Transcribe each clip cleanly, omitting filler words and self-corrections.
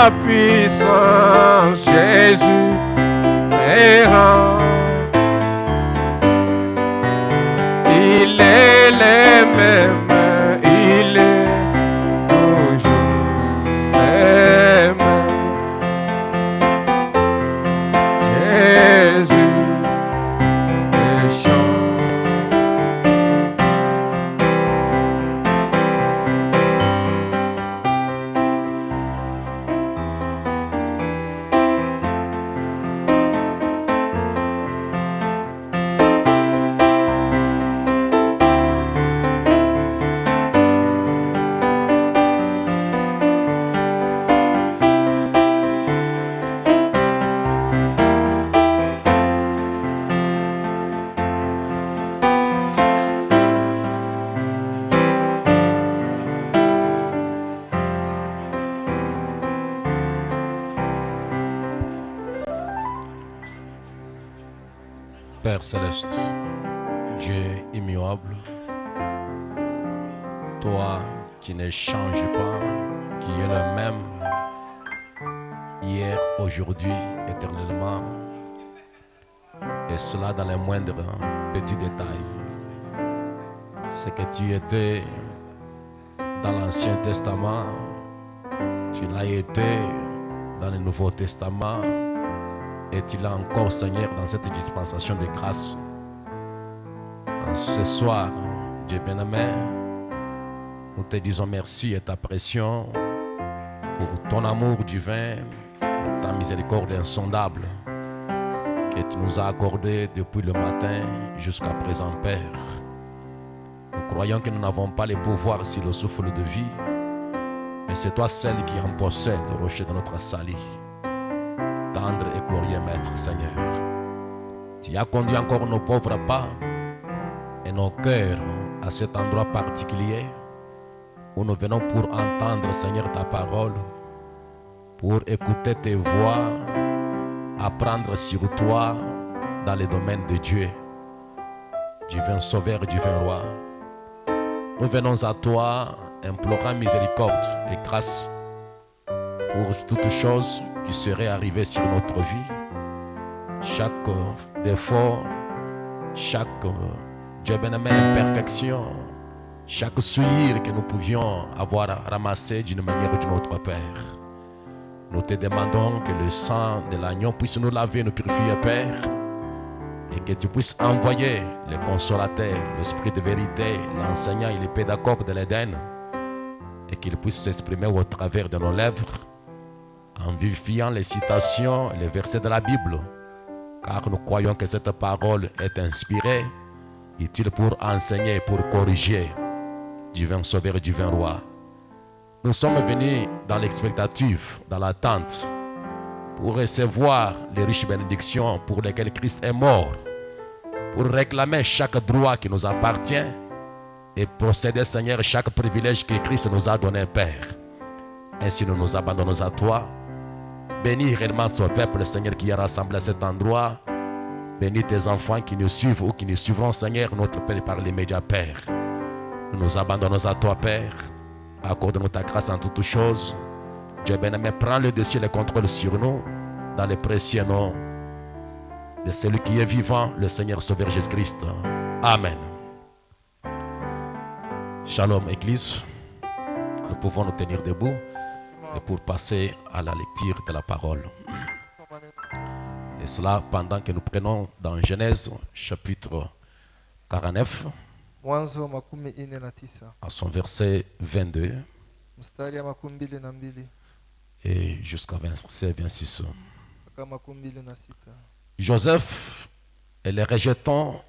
ta puissance, Jésus est grand. Il est le même, il est toujours le même. Jésus est chant. Père Céleste, Dieu immuable, toi qui ne changes pas, qui es le même hier, aujourd'hui, éternellement, et cela dans les moindres petits détails. Ce que tu étais dans l'Ancien Testament, tu l'as été dans le Nouveau Testament, et tu l'as encore, Seigneur, dans cette dispensation de grâce. Ce soir, Dieu bien-aimé, nous te disons merci et t'apprécions pour ton amour divin et ta miséricorde insondable que tu nous as accordé depuis le matin jusqu'à présent, Père. Nous croyons que nous n'avons pas le pouvoir sur le souffle de vie, mais c'est toi celle qui en possède le rocher de notre salut. Tendre et glorieux Maître, Seigneur. Tu as conduit encore nos pauvres pas et nos cœurs à cet endroit particulier où nous venons pour entendre, Seigneur, ta parole, pour écouter tes voix, apprendre sur toi dans les domaines de Dieu. Divin Sauveur, Divin Roi, nous venons à toi implorant miséricorde et grâce pour toutes choses qui seraient arrivées sur notre vie. Chaque défaut, chaque Dieu bien-aimé, imperfection, chaque souillure que nous pouvions avoir ramassé d'une manière ou d'une autre, Père. Nous te demandons que le sang de l'agneau puisse nous laver, nous purifier, Père, et que tu puisses envoyer le consolateur, l'esprit de vérité, l'enseignant et le pédagogue de l'Éden, et qu'il puisse s'exprimer au travers de nos lèvres, en vivifiant les citations et les versets de la Bible, car nous croyons que cette parole est inspirée, utile pour enseigner, pour corriger. Divin Sauveur, Divin Roi, nous sommes venus dans l'expectative, dans l'attente, pour recevoir les riches bénédictions pour lesquelles Christ est mort, pour réclamer chaque droit qui nous appartient et posséder, Seigneur, chaque privilège que Christ nous a donné, Père. Ainsi nous nous abandonnons à toi. Bénis réellement ton peuple, Seigneur, qui est rassemblé à cet endroit. Bénis tes enfants qui nous suivent ou qui nous suivront, Seigneur, notre Père, par les médias, Père. Nous nous abandonnons à toi, Père. Accorde-nous ta grâce en toutes choses. Dieu bien-aimé, prends le dessus et le contrôle sur nous, dans le précieux nom de celui qui est vivant, le Seigneur Sauveur Jésus-Christ. Amen. Shalom, Église. Nous pouvons nous tenir debout et pour passer à la lecture de la parole. Et cela pendant que nous prenons dans Genèse chapitre 49 Mwanzo makumi ine na tisa à son verset 22 mstari ya makumi mbili na mbili et jusqu'à verset 26. mpaka makumi mbili na sita. Joseph est le rejeton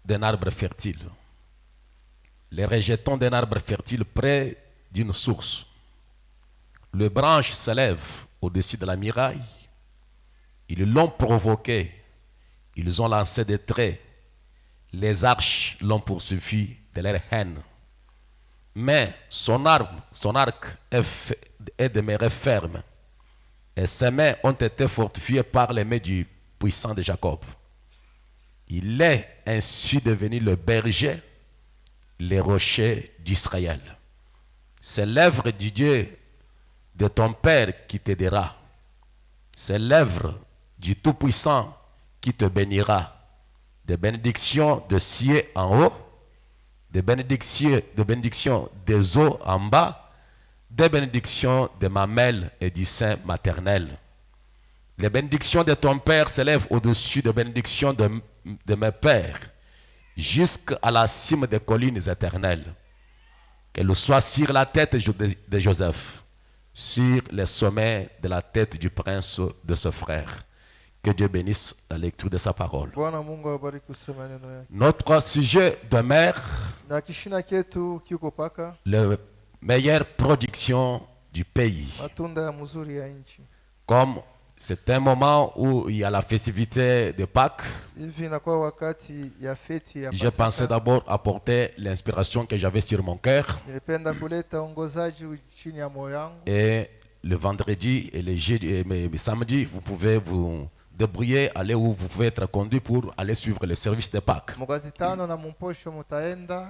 d'un arbre fertile. Les rejetons d'un arbre fertile près d'une source. Les branches s'élèvent au-dessus de la muraille. Ils l'ont provoqué. Ils ont lancé des traits. Les arches l'ont poursuivi de leur haine. Mais son arc est demeuré ferme. Et ses mains ont été fortifiées par les mains du puissant de Jacob. Il est ainsi devenu le berger, les rochers d'Israël. C'est l'œuvre du Dieu de ton Père qui t'aidera. C'est l'œuvre du Tout-Puissant qui te bénira. Des bénédictions de cieux en haut, des bénédictions des eaux en bas, des bénédictions de mamelles et du sein maternel. Les bénédictions de ton Père s'élèvent au-dessus des bénédictions de mes pères, jusqu'à la cime des collines éternelles. Qu'elle soit sur la tête de Joseph, sur les sommets de la tête du prince de ce frère. Que Dieu bénisse la lecture de sa parole. Bwana Mungu awabariki kusoma neno yake. Notre sujet demeure Na kishina chetu kiko paka la meilleure production du pays. matunda ya mzuri ya nchi. Comme c'est un moment où il y a la festivité de Pâques, Hivi inakuwa wakati ya feti ya j'ai pensé Pasaka. d'abord apporter l'inspiration que j'avais sur mon cœur. Nilipenda kuleta ongozaji chini ya moyo wangu. Et le vendredi et le jeudi et le samedi, vous pouvez vous débrouiller, aller où vous pouvez être conduit pour aller suivre le service de Pâques. Mwezi tano na mumposho mutaenda.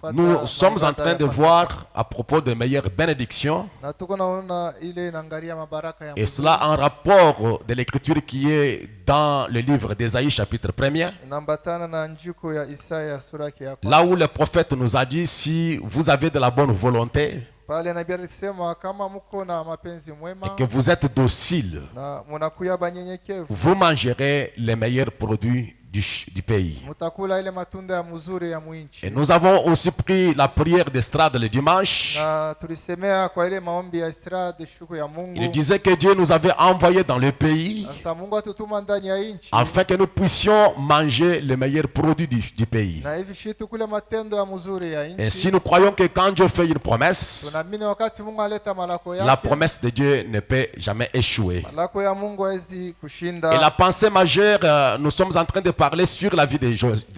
fata Nous sommes en maibada train ya de Pasaka. voir à propos de meilleures bénédictions, Na tuko naona ile inaangalia mabaraka ya et Mungu. cela en rapport de l'écriture qui est dans le livre d'Ésaïe chapitre 1er, Inaambatana na andiko ya Isaya sura yake ya kwanza. là où le prophète nous a dit, si vous avez de la bonne volonté Pale nabii alisema kama mko na mapenzi mwema et que vous êtes docile, na munakuya banyenyekevu vous mangerez les meilleurs produits du pays. mutakula ile matunda ya mzuri ya mwinchi. Et nous avons aussi pris la prière d'estrade le dimanche. Na tulisemea kwa ile maombi ya estrade shuku ya Il Mungu. disait que Dieu nous avait envoyés dans le pays Sasa Mungu atutuma ndani ya nchi afin que nous puissions manger les meilleurs produits du pays. na hivi shitu kule matendo ya mzuri ya Et si nchi. nous croyons que quand Dieu fait une promesse, Tunaamini wakati Mungu aleta malako la yake, promesse de Dieu ne peut jamais échouer. malako ya Mungu haizi kushinda. Et la pensée majeure, nous sommes en train de parler sur la vie de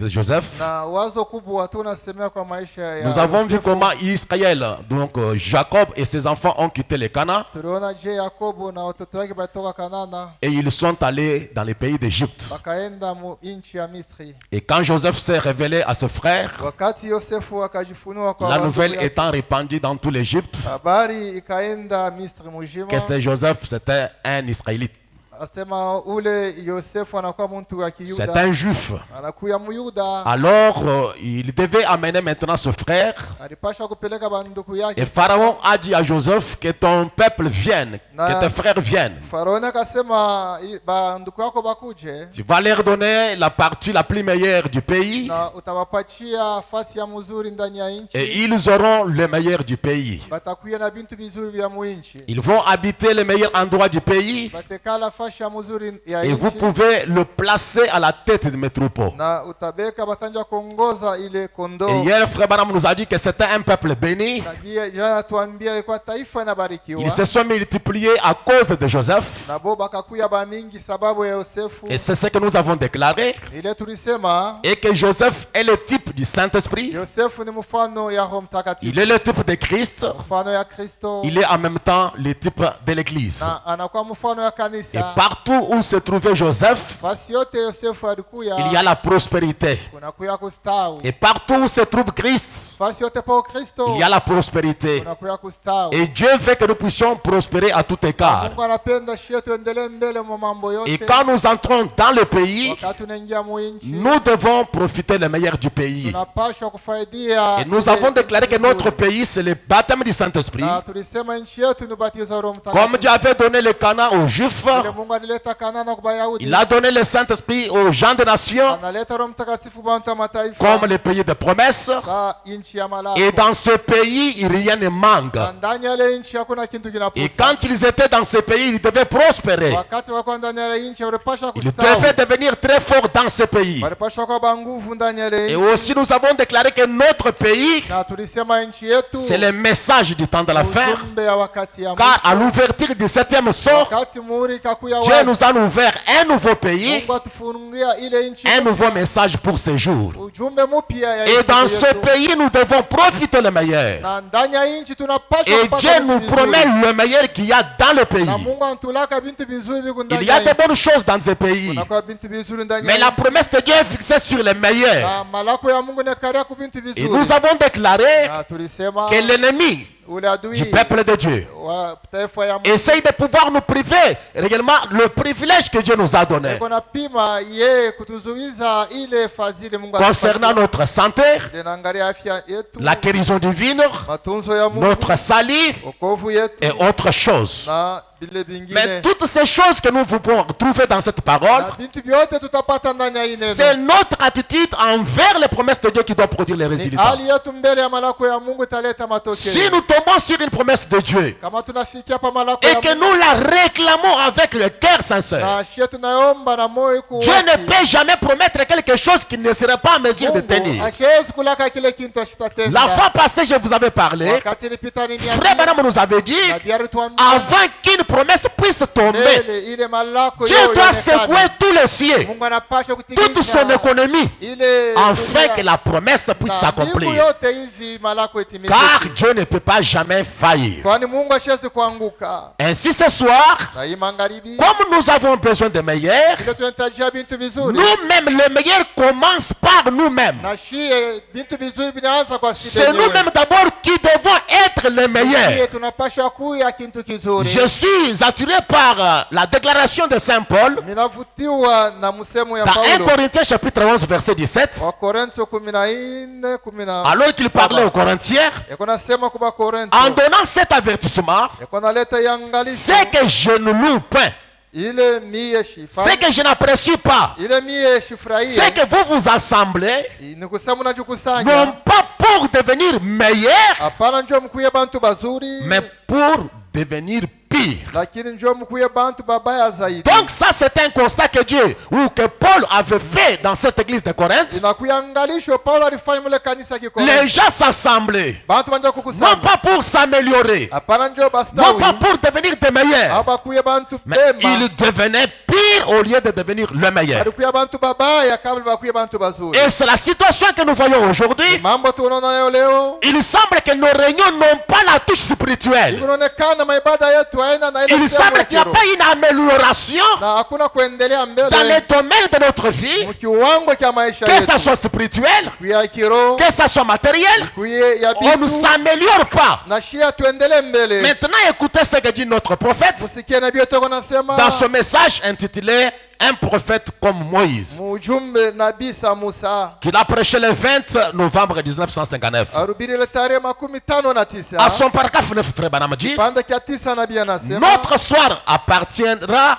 Joseph. Na wazo kubwa tunasemea kwa maisha ya Nous avons vu Yosefu. comment Israël, donc Jacob et ses enfants ont quitté le Canaan Tuliona je Yakobo na watoto wake batoka Kanana et ils sont allés dans le pays d'Égypte. bakaenda mu nchi ya Misri. Et quand Joseph s'est révélé à ses frères, Wakati Yosefu akajifunua kwa la watu nouvelle yake, étant répandue dans tout l'Égypte, habari ikaenda Misri mujima, que c'est Joseph, c'était un Israélite, asema ule Yosefu anakuwa mtu wa c'est Kiyuda, un Juif. anakuya Muyuda, Alors, il devait amener maintenant ce frère. alipasha kupeleka banduku Et yake. Pharaon a dit à Joseph que ton peuple vienne, que tes frères viennent. Faraoni akasema banduku yako bakuje Tu vas leur donner la partie la plus meilleure du pays na utawapatia fasi ya mzuri ndani ya et nchi, ils auront le meilleur du pays. batakuya na bintu bizuri vya muinchi, Ils vont habiter les meilleurs endroits du pays batekala fashi ya mzuri ya et vous nchi, pouvez le placer à la tête de mes troupeaux. na utabeka batanja kuongoza ile kondoo. Et hier, frère Branham nous a dit que c'était un peuple béni. Nabii jana tuambia ilikuwa taifa inabarikiwa. Ils se sont multipliés à cause de Joseph. Na bo bakakuya bamingi sababu ya Yosefu. Et c'est ce que nous avons déclaré. Ile tulisema Et que Joseph est le type du Saint-Esprit. Yosefu ni mfano ya Roho Mtakatifu. Il est le type de Christ. Mfano ya Kristo. Il est en même temps le type de l'Église. Na anakuwa mfano ya Et kanisa. partout où se trouvait Joseph, Fasi yote Yosefu alikuya. il y a la prospérité. Kunakuya kustawi. Et partout où se trouve Christ, Fasi yote pa Kristo. il y a la prospérité. Kunakuya kustawi. Et Dieu veut que nous puissions prospérer à tout écart. Mungu anapenda shie tuendelee mbele mwa mambo yote. Et quand nous entrons dans le pays, wakati unaingia muinchi, nous devons profiter le meilleur du pays. tunapaswa kufaidia. Et nous avons déclaré que notre pays, c'est le baptême du Saint-Esprit. Na tulisema nchi yetu ni ubatizo wa Roho Mtakatifu. Comme Dieu avait donné le Canaan aux Juifs, Ile Mungu alileta Kanana kwa Wayahudi. il a donné le Saint-Esprit aux gens des nations, Analeta Roho Mtakatifu kwa watu wa mataifa. comme le pays de promesse. Sa nchi ya malako. Et dans ce pays, rien ne manque. Na ndani ya ile nchi hakuna kitu Et kinapusa. quand ils étaient dans ce pays, ils devaient prospérer. Wakati wako ndani ya ile nchi walipaswa Ils kustawi. devaient devenir très forts dans ce pays. Walipaswa kuwa ba nguvu ndani ya ile Et nchi. aussi, nous avons déclaré que notre pays, Na tulisema nchi yetu c'est le message du temps de la fin. ujumbe ya wakati ya Car à mwisho. l'ouverture du 7e sceau, Wakati muhuri ikakuya Dieu wazi. nous a ouvert un nouveau pays, Mungu atufungia ile nchi. un nouveau message pour ce jour. Ujumbe mpya ya Et siku dans ce yetu. pays, nous devons profiter le meilleur. Na ndani ya nchi tunapaswa Et kupata Dieu vitu nous vizuri. promet le meilleur qu'il y a dans le pays. Na Mungu anatulaka bintu bizuri viko ndani Il y a ya de nchi. bonnes choses dans ce pays. Kunakuwa bintu bizuri ndani Mais ya la nchi. promesse de Dieu est fixée sur le meilleur. Na malako ya Mungu ni ku bintu Et vizuri. nous avons déclaré Na tulisema que l'ennemi ule adui du peuple de Dieu, wa taifa ya Mungu. essaye de pouvoir nous priver réellement le privilège que Dieu nous a donné Kuna pima yeye kutuzuiza ile fadhili Mungu concernant atupatia. notre santé, Linaangalia afya yetu, la guérison divine, matunzo ya Mungu, notre salut wokovu yetu et autres choses. na vile vingine. Mais toutes ces choses que nous pouvons trouver dans cette parole, Na vitu vyote tutapata ndani ya hii neno. c'est notre attitude envers les promesses de Dieu qui doit produire les Ni résultats. hali yetu mbele ya malako ya Mungu italeta Si matokeo. nous tombons sur une promesse de Dieu Kama tunafikia pa malako et ya que Mungu nous la réclamons avec le cœur sincère, na shie tunaomba na moyo iko Dieu ne wazi. peut jamais promettre quelque chose qu'il ne serait pas en mesure de Mungu tenir. hashawezi kulaka kile kintu ashitatenda. La fois passée, je vous avais parlé, Wakati nilipita ni Frère Branham nous avait dit, na biari tuambia avant qu'une promesse puisse tomber, mbele ile malako Dieu yao doit ionekane. secouer tous les cieux, Mungu anapasha toute kutikisa son économie, ile afin dunia que la promesse puisse na s'accomplir. mbingu yote hivi malako itimizike. Car Dieu ne peut pas jamais faillir. Kwani Mungu hashawezi kuanguka. Ainsi ce soir, Na hii magharibi comme nous avons besoin de meilleur, ile tunahitajia bintu vizuri. nous-mêmes, le meilleur commence par nous-mêmes. Na shie bintu vizuri vinaanza kwa sisi C'est nous-mêmes d'abord qui devons être les meilleurs. Shie tunapasha kuya kintu kizuri. Je suis attiré par la déclaration de Saint Paul Minavutiwa na msemo ya dans 1 Paulo Corinthiens chapitre 11 verset 17, wa Korintho 14 10. alors qu'il parlait aux Corinthiens, Yako nasema kwa Korintho. en donnant cet avertissement, Yako naleta yangalisho. c'est que je ne loue point, Ile mie shifa. c'est que je n'apprécie pas, Ile mie shifurahia. c'est que vous vous assemblez, Ni kusema unajikusanya. non pas pour devenir meilleur, Hapana njoo mkuye bantu bazuri. mais pour devenir pire. Lakini njoo mkuye bantu babaya zaidi. Donc ça c'est un constat que Dieu ou que Paul avait fait dans cette église de Corinthe. Inakuyangalisho Paulo alifanya mule kanisa Les kiko. gens s'assemblaient, Bantu banja non kukusanya. pas pour s'améliorer, Hapana njoo non bastawi. pas pour devenir des meilleurs, Hapa kuye bantu mais pema. ils devenaient pire au lieu de devenir le meilleur. Alikuya bantu babaya kabla bakuye bantu bazuri. Et c'est la situation que nous voyons aujourd'hui. Mambo tunaona leo. Il semble que nos réunions n'ont pas la touche spirituelle. Inaonekana maibada yetu haina na ile Il sehemu semble ya qu'il n'y a kiroho. pas une amélioration Na hakuna kuendelea mbele dans les domaines de notre vie, kiwango cha maisha que yetu. ça soit spirituel, Kuya kiroho, que ça soit matériel. kuye ya On ne bitu. s'améliore pas. Na shia tuendelee mbele. Maintenant, écoutez ce que dit notre prophète Musikie nabii wetu anasema dans ce message intitulé Un prophète comme Moïse, mujumbe nabii sa Musa. qu'il a prêché le 20 novembre 1959. Arubiri ile tarehe 59. À son paragraphe 9, frère Branham dit, Kipande cha 9 nabii anasema. notre soir appartiendra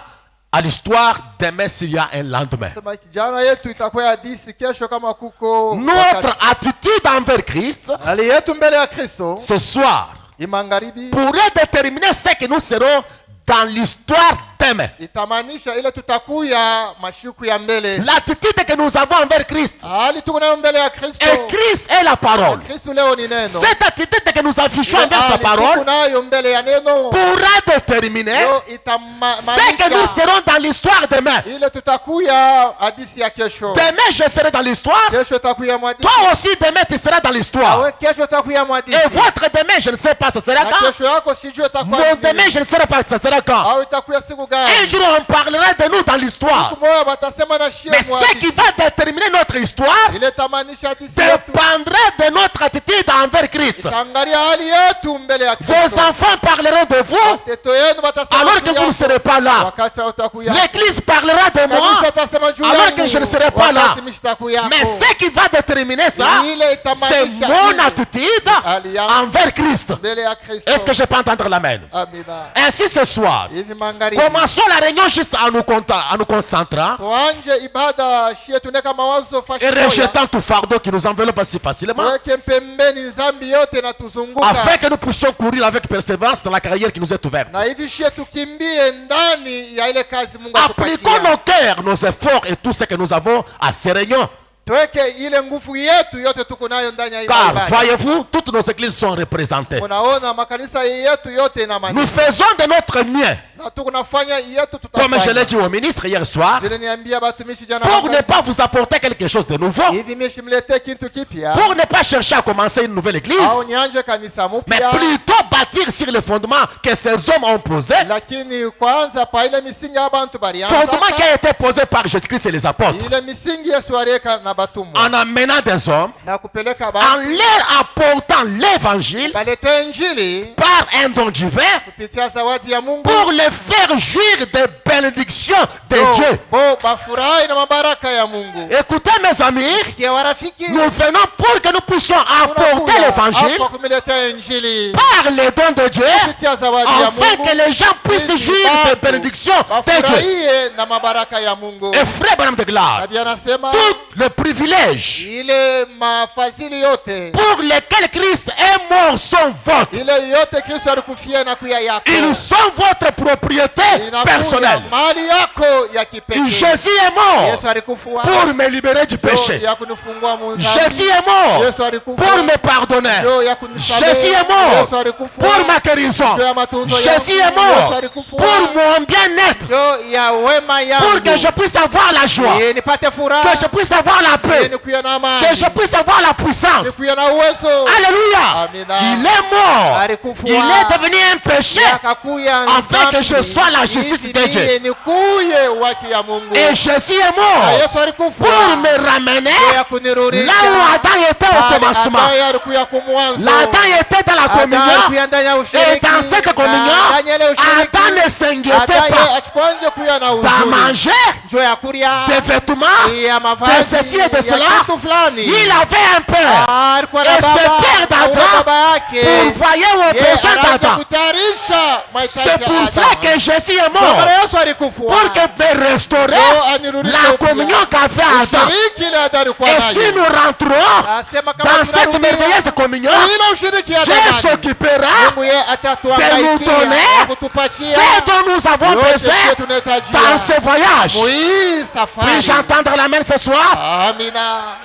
à l'histoire demain s'il y a un lendemain. Sema kijana yetu itakuwa hadithi kesho kama kuko Notre wakati. attitude envers Christ Hali yetu mbele ya Kristo ce soir imangaribi pourrait déterminer ce que nous serons dans l'histoire demain. itamaanisha ile tutakuya mashuku ya mbele. L'attitude que nous avons envers Christ, Hali tuko nayo mbele ya Kristo. et Christ est la parole. Kristo leo ni neno. Cette attitude que nous affichons Ile envers sa hali tuko parole nayo mbele ya neno. pourra déterminer Leo ce que nous itamaanisha serons dans l'histoire demain. ile tutakuya hadithi ya kesho. Demain, je serai dans l'histoire. Kesho takuya mwadisi. Toi aussi, demain, tu seras dans l'histoire. Awe kesho takuya mwadisi. Et votre demain, je ne sais pas, ce sera Na quand. kesho yako sijui itakuwa Mon nini. demain, je ne sais pas, ce sera quand. Au itakuya siku Un gani? jour, on parlera de nous dans l'histoire. Siku moja watasema na shia Mais ce qui va déterminer notre histoire ile tamaanisha hadithi yetu. dépendra de notre attitude envers Christ. Itaangalia hali yetu mbele ya Vos Kristo. enfants parleront de vous Watoto yenu watasema alors juu que vous ne yako. serez pas là. Wakati hautakuya. L'église parlera de moi Kanisa itasema juu alors yangu. que je ne serai pas là. Wakati mimi sitakuya. Mais ce qui va déterminer ça, Ile itamaanisha c'est mon nini? attitude Hali yangu envers Christ. mbele ya Kristo. Est-ce que je peux entendre l'amen? Amina. Ainsi ce soir, Hivi magharibi. commençons la réunion juste en nous concentrant Tuanje ibada shie tuneka mawazo et fashi. rejetant tout fardeau qui nous enveloppe si facilement, Weke pembeni zambi yote na tuzunguka. afin que nous puissions courir avec persévérance dans la carrière qui nous est ouverte. Na hivi shie tukimbie ndani ya ile kazi Mungu Appliquons atupatia. nos cœurs, nos efforts et tout ce que nous avons à ces réunions. Tuweke ile nguvu yetu yote tuko nayo ndani ya ile Car, ibada. voyez-vous, toutes nos églises sont représentées. Unaona makanisa yetu yote ina Nous maana. faisons de notre mieux Na na tunafanya yetu Comme je l'ai tutafanya. dit au ministre hier soir, Vile niambia batumishi jana pour ne wakati, pas vous apporter quelque chose de nouveau, hivi mimi shimlete kitu kipya pour ne pas chercher à commencer une nouvelle église, au nianje kanisa mais mpya, plutôt bâtir sur les fondements que ces hommes ont posés, lakini kwanza pa ile misingi abantu balianza, fondements qui a été posé par Jésus-Christ et les apôtres, ile misingi Yesu aliweka na batumwa, en amenant des hommes, na kupeleka en batu leur apportant l'évangile balete injili par un don divin, kupitia zawadi ya Mungu, pour les faire jouir des bénédictions de Bo- Dieu. bo bafurahi na mabaraka ya Mungu. Écoutez mes amis, Kia warafiki, nous venons pour que nous puissions apporter l'évangile hapa kumeleta injili par les dons de Dieu, kupitia zawadi ya afin Mungu, que les gens puissent ili jouir des watu bénédictions de Dieu. bafurahie na mabaraka ya Mungu. Et frère Bonhomme de gloire, Nabii anasema tous les privilèges ile mafadhili yote, pour lesquels Christ est mort sont vôtres. ile yote Kristo alikufia na kuya yako, Ils sont votre propriété inakuya personnelle. mali yako ya kipekee. Jésus est mort Yesu alikufua pour me libérer du péché. ya kunifungua munzani. Jésus est mort Yesu alikufua pour me pardonner. ndio ya kunisamehe. Jésus est mort Yesu alikufua pour ma guérison. ndio ya matunzo Jésus yangu. est mort Yesu alikufua pour mon bien-être. ndio ya wema yangu, Pour que je puisse avoir la joie. Ili nipate furaha, Que je puisse avoir la ili paix. nikuye na amani, Que je puisse avoir la puissance. nikuye na uwezo. Alléluia. Amina. Il est mort. Alikufua. Il est devenu un péché. Akakuya Afin que nzambi, je sois la justice ili de Dieu. mie nikuye haki ya Mungu. Et Jésus est Na mort Yesu alikufua pour me ramener ndio ya kunirudisha là où Adam était au Pale commencement. Adamu alikuya kumwanzo. L'Adam était dans la Adamu communion. alikuya ndani ya Et ushiriki. dans cette communion, Na ndani ya ile ushiriki, Adam ne s'inquiétait Adamu pas achukuje kuya na d'en uzuri. manger Njoo ya kulia, des vêtements, ya de mavazi, ceci et de ya cela. kitu fulani. Il avait un père. Ah, alikuwa na Et ce baba, père na huyo d'Adam baba yake. pourvoyait aux Yeye besoins anaanza d'Adam. kutayarisha mahitaji C'est ya pour Adamu. ça que Jésus est Ndio mort. maana Yesu alikufua. Pour que me restaurer Ndio anirudishe la upya. communion qu'a fait Adam. Ushiriki ile Adamu alikuwa Et nayo. si nous rentrons Anasema kama dans cette tunarudi merveilleuse communion, ile ushiriki ya Dieu Adamu, s'occupera Mungu yeye de nous atatuangaikia donner na kutupatia ce dont nous avons yote besoin kile tunahitajia. dans ce voyage. Hii safari. Puis-je entendre l'amen ce soir? Amina.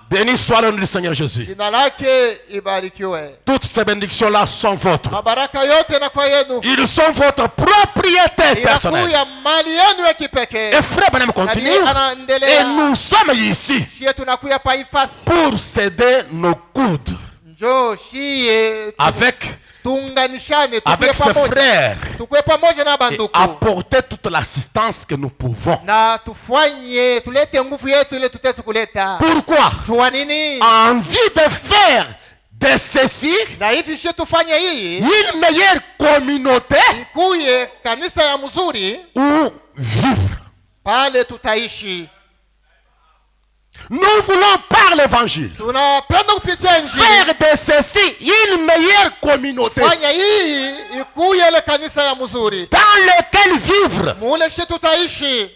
Béni soit le nom du Seigneur Jésus. Jina lake ibarikiwe. Toutes ces bénédictions-là sont vôtres. Mabaraka yote na kwa yenu. Ils sont votre propriété personnelle. Inakuya mali yenu ya kipekee. Et frère Branham continue. Nabii anaendelea. Et nous sommes ici Shie tunakuya pa ifasi. pour céder nos coudes Njoo shie avec tuunganishane tukue avec ses pamoja. frères Tukue pamoja na et banduku. apporter toute l'assistance que nous pouvons. Na tufanye tulete nguvu yetu ile tutaweza kuleta. Pourquoi? Jua nini? En vue de faire de ceci Na hivi shie tufanye hii une meilleure communauté ikuye kanisa ya mzuri où vivre. pale tutaishi. Nous voulons par l'évangile Tunapenda kupitia injili faire de ceci une meilleure communauté fanya hii ikuye ile kanisa ya mzuri dans laquelle vivre. mule shi tutaishi.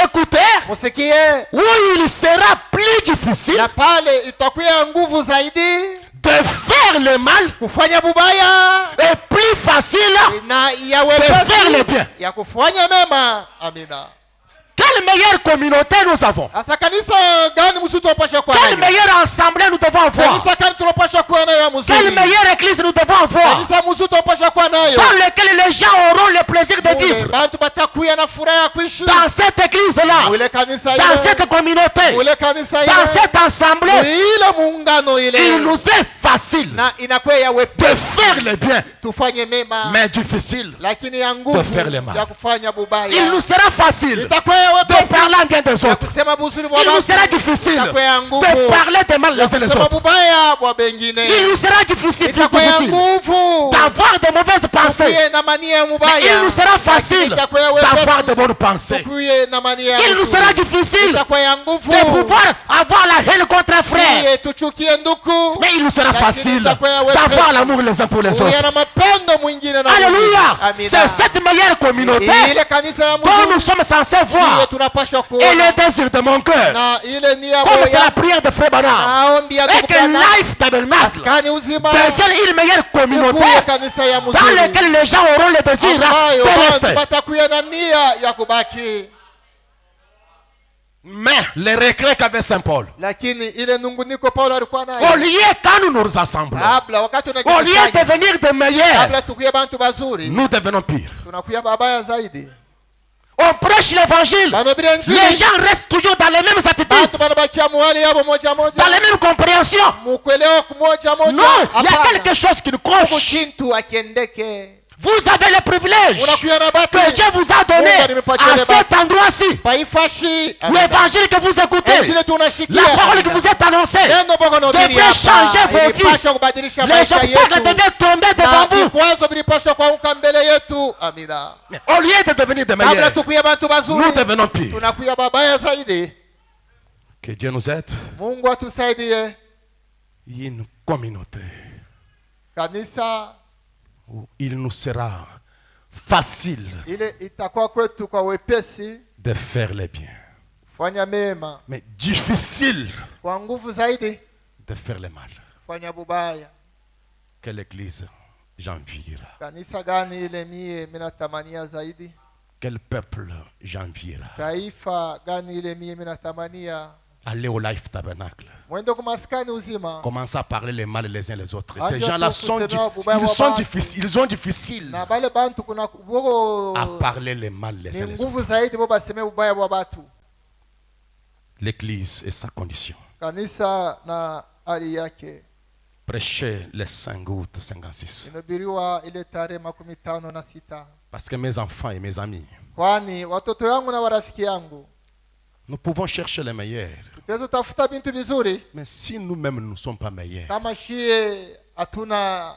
Écoutez, Musikie, où il sera plus difficile na pale itakuwa nguvu zaidi de faire le mal kufanya bubaya et plus facile na ya de faire le wepesi bien. ya kufanya mema. Amina. Quelle meilleure communauté nous avons? Asa kanisa gani mzuri tunapasha kuwa Quelle nayo? meilleure assemblée nous devons avoir? Kanisa gani tunapasha kuwa nayo ya Quelle mzuri? meilleure église nous devons avoir? Kanisa mzuri tunapasha kuwa nayo Dans laquelle les gens auront le plaisir de Mule vivre. bantu batakuya na furaha ya kuishi Dans cette église-là, mule kanisa dans ile cette communauté, mule kanisa dans ile cette assemblée, ile muungano il ile nous est facile na inakuwa ya de wepesi faire le bien, tufanye mema, mais difficile. lakini ya de nguvu faire le mal. ya kufanya bubaya. Il nous sera facile Itakuwa ya de wepesi parler en bien des ya autres. kusema buzuri bwa Il nous basi. sera difficile Itakuwa ya nguvu de parler de mal les uns les kusema autres. bubaya bwa bengine. Il nous sera difficile, plus Itakuwa ya difficile nguvu d'avoir de mauvaises pensées. tukuye na mania Mais mubaya. il nous sera facile Lakini itakuwa ya wepesi d'avoir de bonnes pensées. tukuye na mania Il nous nzuri. sera difficile Itakuwa ya nguvu de pouvoir avoir la haine contre un frère. tukuye tuchukie nduku. Mais il nous sera Lakini facile itakuwa ya wepesi d'avoir l'amour les uns pour les tukuye autres. na mapendo mwingine na Alléluia. mwingine. C'est cette meilleure communauté ile kanisa ya dont Mungu nous sommes censés ile voir. tunapaswa Et kuona le désir de mon cœur, na ile nia comme c'est moya la prière de Frère Branham, maombi ya et que tukana Life Tabernacle askani uzima devienne une meilleure communauté ikuye kanisa ya dans mzuri laquelle les gens auront le désir ambayo de watu rester. watakuya na nia ya kubaki. Mais les regrets qu'avait Saint Paul, lakini ile nunguniko Paulo alikuwa au nayo, lieu quand nous nous rassemblons, kabla wakati au lieu de tunajikusanya, devenir des meilleurs, kabla tukuye bantu bazuri, nous devenons pires. tunakuya babaya zaidi. On prêche l'évangile. Banobiri Les njili, gens restent toujours dans les mêmes bantu attitudes, banabakia muhali yabo moja dans moja, les mêmes compréhensions. mukuelewa kumoja moja. Non, il y a Hapana. quelque chose qui nous Huku coche. chintu akiendeke. Vous avez le privilège Unakuya na batu que Dieu vous a donné à cet endroit-ci. paifashi. L'évangile que vous écoutez, Injili tunashikia. la parole que vous êtes annoncée, Neno boko nobiri devrait hapa, changer vos vies. ilipaswa kubadilisha Les maisha obstacles yetu. devaient tomber devant Na vous. vikwazo vilipaswa kuanguka mbele yetu. Amina. Mais au lieu de devenir des Kabla meilleurs, tukuya bantu bazuri, nous devenons pires. tunakuya babaya zaidi. Que Dieu nous aide. Mungu atusaidie. Une communauté Kanisa où il nous sera facile ile itakuwa kwetu kwa wepesi de faire les biens, fanya mema, mais difficile kwa nguvu zaidi de faire le mal. fanya bubaya. Quelle église j'envierai? Kanisa gani ile mie minatamania zaidi? Quel peuple j'envierai? Taifa gani ile mie minatamania? Aller au Life Tabernacle. Mwende kumaskani uzima. Commencez à parler les mal les uns les autres. Ah, Ces Dieu, gens-là tout sont, ce Seigneur, vous ils sont pouvez difficiles. Ils ont difficile Na bale bantu kuna boko à parler les mal les uns ni les autres. nguvu zaidi bo baseme ubaya wa batu. L'église et sa condition. Kanisa na hali yake Prêchez le 5 août 56. inabiriwa ile tarehe 56. Parce que mes enfants et mes amis, Kwani watoto yangu na warafiki yangu nous pouvons chercher les meilleurs. tutaweza tafuta bintu vizuri Mais si nous-mêmes ne sommes pas meilleurs, kama shie hatuna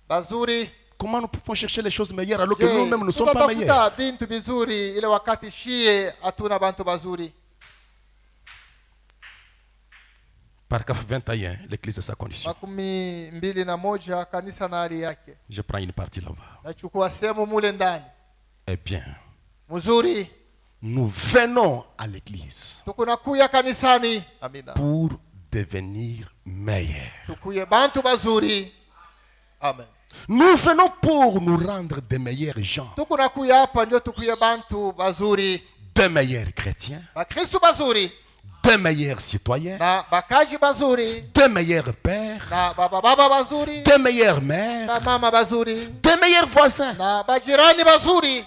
bazuri. comment nous pouvons chercher les choses meilleures alors que Je, nous-mêmes ne sommes pas meilleurs? tutatafuta bintu vizuri ile wakati shie hatuna bantu bazuri. Paragraphe 21, l'église et sa condition. 21 kanisa na hali yake. Je prends une partie là-bas. Nachukua sehemu mule ndani. Eh bien, Mzuri, nous venons à l'église tukunakuya kanisani. Amina. pour devenir meilleurs. Tukuye bantu bazuri. Amen. Nous venons pour nous rendre des meilleurs gens, Tukunakuya hapa ndio tukuye bantu bazuri. des meilleurs chrétiens, Bakristo bazuri des meilleurs citoyens, na bakaji bazuri des meilleurs pères, na baba bazuri des meilleures mères, na mama bazuri des meilleurs voisins. na bajirani bazuri.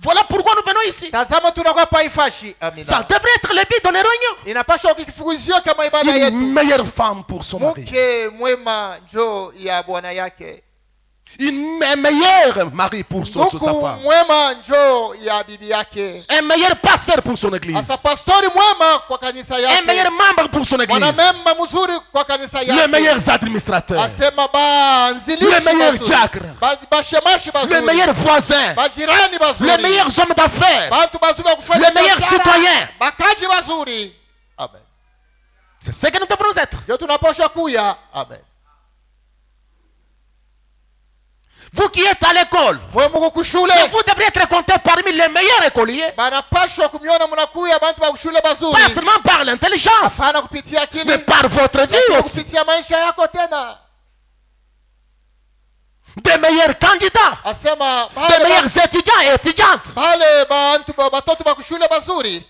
Voilà pourquoi nous venons ici. Tazama tunakuwa paifashi. Ça Amina. devrait être le but de la réunion. Inapaswa ukifukuzio kama ibada Une yetu. meilleure femme pour son mari. Mke mwema njoo ya bwana yake. Un meilleur mari pour sa Ndugu femme. mwema njoo ya bibi yake. Un meilleur pasteur pour son église. Asa pastori mwema kwa kanisa Un yake. meilleur membre pour son église. Mwanamemba mzuri kwa kanisa yake. Les meilleurs administrateurs. Asema banzilishi Le meilleur bazuri. diacre. Bashemashi bazuri. Les meilleurs voisins. Bajirani bazuri. Les meilleurs hommes d'affaires. Bantu bazuri wa kufanya Les meilleurs biashara. citoyens. Bakaji bazuri. Amen. C'est ce que nous devons être. Ndio tunapaswa kuya. Amen. Vous qui êtes à l'école, Mwe muko kushule. vous devrez être compté parmi les meilleurs écoliers. Banapaswa kumiona mnakuya bantu ba kushule bazuri. Pas seulement par l'intelligence, Hapana kupitia akili. mais par votre vie Lakini aussi. kupitia maisha yako tena. Des meilleurs candidats. Asema Des meilleurs étudiants et étudiantes. bale bantu batoto ba kushule bazuri.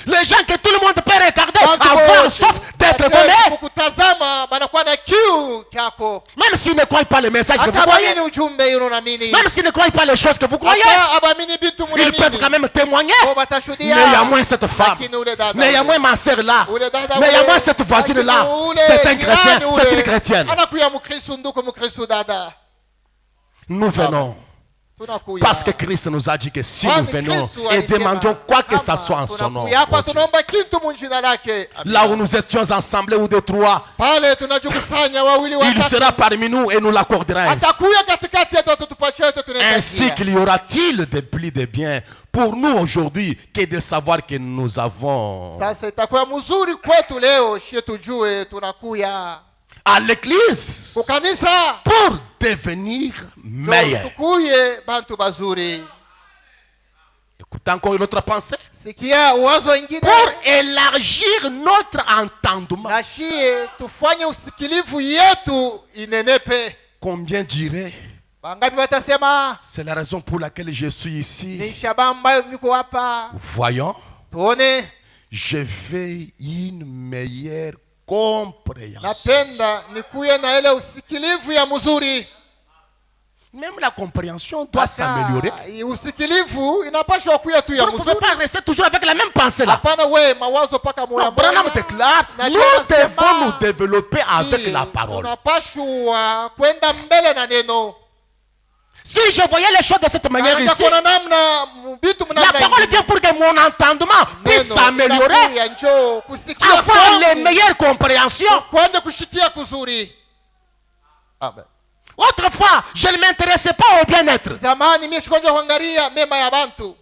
Les gens que tout le monde peut regarder, Bantu avoir bote, sauf d'être bate donné. kukutazama banakuwa na kiu kyako. Même s'ils ne croient pas les messages que vous Hata croyez. abamini ujumbe hilo naamini. Même s'ils ne croient pas les choses que vous croyez. Hata abamini bitu Ils peuvent quand munamini. même témoigner. Bo batashuhudia. Mais il y a moins cette femme. Lakini ule dada Mais il y a ule. moins ma sœur là. Ule dada Mais il y a ule. moins cette voisine là. Lakini ule C'est un jirani chrétien, ule. c'est une chrétienne. Anakuya mkristo ndugu mkristo dada. Nous venons Tunakuya. parce que Christ nous a dit que si nous Kwani venons Kristo et alisema, demandions quoi que ça kama soit en son nom, tunakuya hapa oh Dieu. tunaomba kitu munjina lake. Là où nous étions ensemble ou de trois, Pale tunajikusanya wawili il watatu. sera parmi nous et nous l'accordera ainsi. Atakuya katikati yetu atutupashe yote Ainsi tunayotakia. qu'il y aura-t-il des plis de bien pour nous aujourd'hui que de savoir que nous avons Sasa itakuwa mzuri kwetu leo shie tujue tunakuya à l'église kukanisa pour devenir meilleurs. tukuye bantu bazuri. Écoutez encore une autre pensée. Sikia uwazo ingine. Pour élargir notre entendement. Na shie tufanye usikilivu yetu inenepe. Combien dirait Bangapi watasema C'est la raison pour laquelle je suis ni ici. shabaha ambayo niko hapa. Voyons, Tuone, je veux une meilleure compréhension. napenda nikuye na ile usikilivu ya mzuri. Même la compréhension doit s'améliorer. Usikilivu inapaswa kuya tu ya Vous ne pouvez mzuri. pas rester toujours avec la même pensée là. Hapana we mawazo paka moya Non, Branham moya. déclare, Na nous tunasema, devons nous développer avec la parole. Tunapashwa kwenda mbele na neno. Si je voyais les choses de cette manière Anaanza ici, kuona namna vitu la mnamna parole ingine. vient pour que mon entendement puisse Neno s'améliorer, inakuya, njoo kusikia avoir kwangu, les meilleures compréhensions. kuanza kushikia kuzuri. Amen. Autrefois, je ne m'intéressais pas au bien-être. Zamani mimi sikuanza kuangalia mema ya bantu.